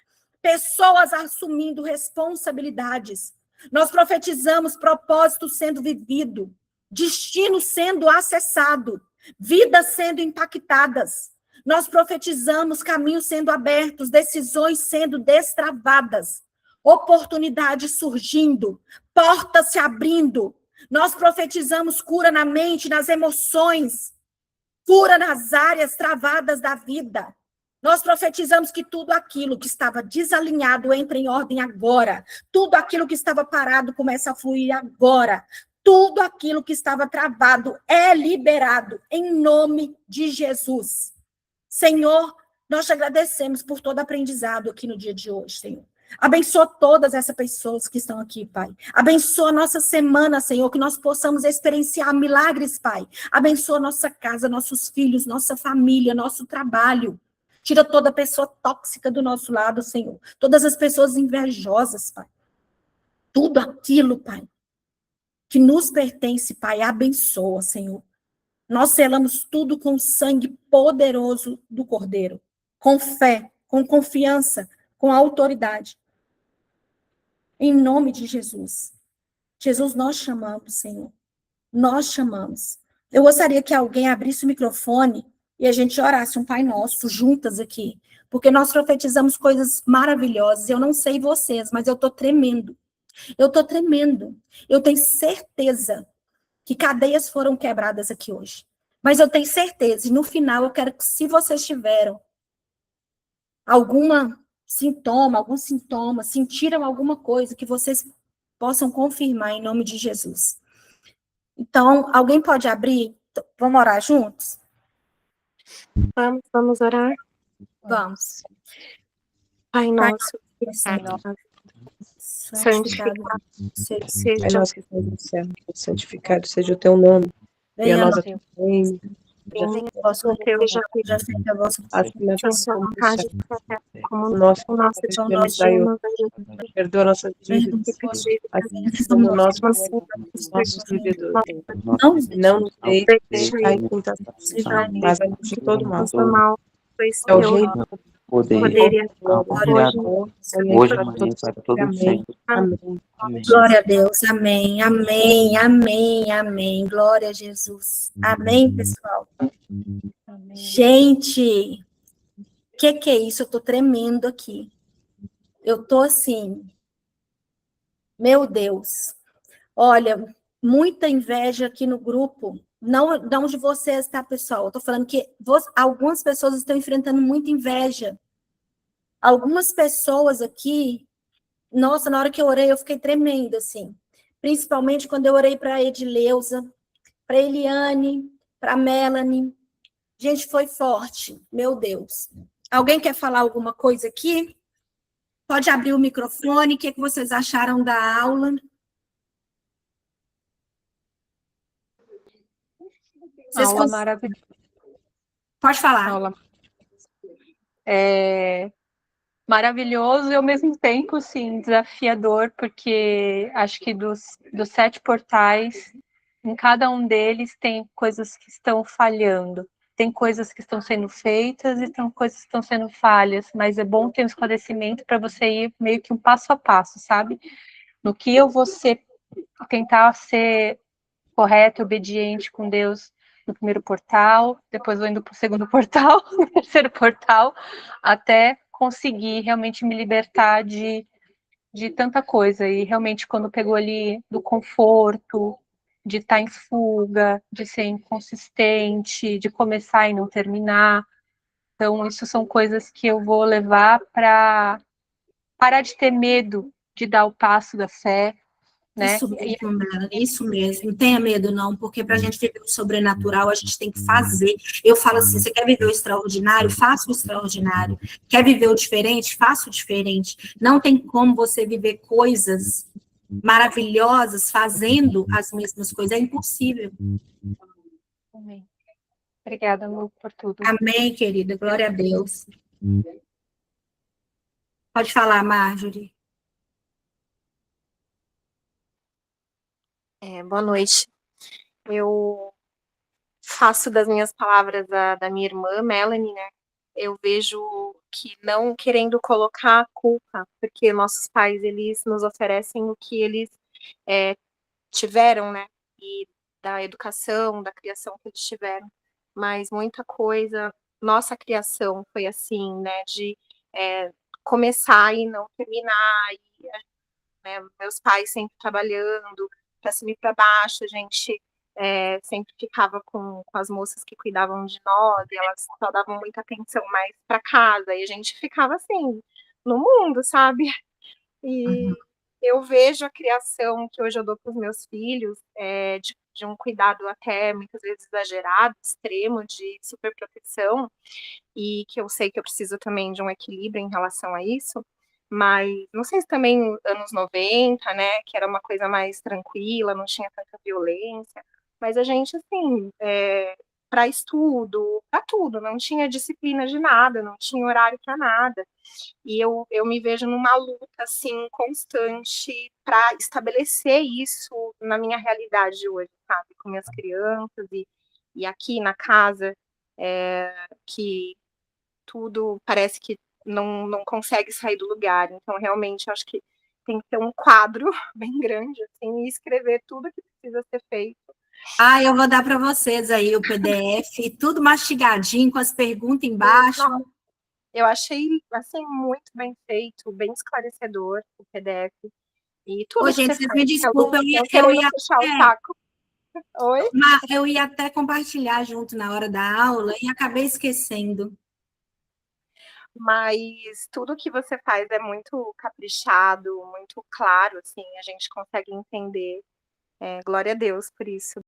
pessoas assumindo responsabilidades. Nós profetizamos propósito sendo vivido, destino sendo acessado, vidas sendo impactadas. Nós profetizamos caminhos sendo abertos, decisões sendo destravadas, oportunidades surgindo, portas se abrindo. Nós profetizamos cura na mente, nas emoções, cura nas áreas travadas da vida. Nós profetizamos que tudo aquilo que estava desalinhado entra em ordem agora. Tudo aquilo que estava parado começa a fluir agora. Tudo aquilo que estava travado é liberado em nome de Jesus. Senhor, nós te agradecemos por todo aprendizado aqui no dia de hoje, Senhor. Abençoa todas essas pessoas que estão aqui, Pai. Abençoa a nossa semana, Senhor, que nós possamos experienciar milagres, Pai. Abençoa nossa casa, nossos filhos, nossa família, nosso trabalho. Tira toda pessoa tóxica do nosso lado, Senhor. Todas as pessoas invejosas, Pai. Tudo aquilo, Pai, que nos pertence, Pai, abençoa, Senhor. Nós selamos tudo com o sangue poderoso do Cordeiro, com fé, com confiança, com autoridade. Em nome de Jesus. Jesus, nós chamamos, Senhor. Nós chamamos. Eu gostaria que alguém abrisse o microfone e a gente orasse um Pai Nosso juntas aqui, porque nós profetizamos coisas maravilhosas. Eu não sei vocês, mas eu estou tremendo. Eu estou tremendo. Eu tenho certeza que cadeias foram quebradas aqui hoje. Mas eu tenho certeza, e no final eu quero que, se vocês tiveram algum sintoma, sentiram alguma coisa, que vocês possam confirmar em nome de Jesus. Então, alguém pode abrir? Vamos orar juntos? Vamos orar? Vamos. Pai nosso, santificado seja nosso que estás no céu, santificado seja o teu nome, e a nossa reino, o vosso teu já já feita a vossa acima a sua vontade, como o nosso o nosso pão pão nos dai hoje, hoje, perdoa nossas dívidas, assim como nós perdoamos os nossos devedores. Não nos deixes cair em tentação, mas livra-nos de todo mal. mal, pois É o teu reino, poder, poder e glória, hoje, hoje, amanhã e para todo sempre. Amém. Amém. Glória a Deus. Amém, amém, amém, amém. Glória a Jesus. Amém, pessoal. Gente, que é isso? Eu tô tremendo aqui. Eu tô assim, meu Deus. Olha, muita inveja aqui no grupo. Não de vocês, tá, pessoal? Eu tô falando que algumas pessoas estão enfrentando muita inveja. Algumas pessoas aqui, nossa, na hora que eu orei, eu fiquei tremendo, assim. Principalmente quando eu orei para a Edileuza, para a Eliane, para a Melanie. Gente, foi forte, meu Deus. Alguém quer falar alguma coisa aqui? Pode abrir o microfone. O que vocês acharam da aula? Aula maravilhosa. Pode falar. Aula maravilhoso e ao mesmo tempo, sim, desafiador, porque acho que dos 7 portais, em cada um deles tem coisas que estão falhando. Tem coisas que estão sendo feitas e tem coisas que estão sendo falhas, mas é bom ter um esclarecimento para você ir meio que um passo a passo, sabe? No que eu vou tentar ser correto, obediente com Deus no primeiro portal, depois vou indo para o segundo portal, no terceiro portal, até conseguir realmente me libertar de tanta coisa. E realmente, quando pegou ali do conforto, de estar em fuga, de ser inconsistente, de começar e não terminar. Então, isso são coisas que eu vou levar para parar de ter medo de dar o passo da fé, né? Isso mesmo, não tenha medo não, porque para a gente viver o sobrenatural, a gente tem que fazer. Eu falo assim, você quer viver o extraordinário? Faça o extraordinário. Quer viver o diferente? Faça o diferente. Não tem como você viver coisas maravilhosas fazendo as mesmas coisas, é impossível. Amém. Obrigada, Lu, por tudo. Amém, querida, glória a Deus. Pode falar, Marjorie. boa noite. Eu faço das minhas palavras da minha irmã, Melanie, né? Eu vejo que não querendo colocar a culpa, porque nossos pais, eles nos oferecem o que eles tiveram, né? E da educação, da criação que eles tiveram. Mas muita coisa, nossa criação foi assim, né? De começar e não terminar, e, né, meus pais sempre trabalhando, para cima e para baixo, a gente sempre ficava com as moças que cuidavam de nós, e elas só davam muita atenção mais para casa, e a gente ficava assim, no mundo, sabe? E eu vejo a criação que hoje eu dou para os meus filhos, de um cuidado até muitas vezes exagerado, extremo, de superproteção, e que eu sei que eu preciso também de um equilíbrio em relação a isso, mas não sei se também anos 90, né, que era uma coisa mais tranquila, não tinha tanta violência, mas a gente, assim, para estudo, para tudo, não tinha disciplina de nada, não tinha horário para nada, e eu me vejo numa luta, assim, constante para estabelecer isso na minha realidade hoje, sabe, com minhas crianças e aqui na casa, que tudo parece que não consegue sair do lugar. Então, realmente, eu acho que tem que ter um quadro bem grande, assim, e escrever tudo que precisa ser feito. Eu vou dar para vocês aí o PDF, tudo mastigadinho, com as perguntas embaixo. Não, eu achei, assim, muito bem feito, bem esclarecedor o PDF. E tudo gente, vocês me desculpem, eu ia puxar o saco. Oi? Eu ia até compartilhar junto na hora da aula e acabei esquecendo. Mas tudo que você faz é muito caprichado, muito claro, assim, a gente consegue entender. Glória a Deus por isso.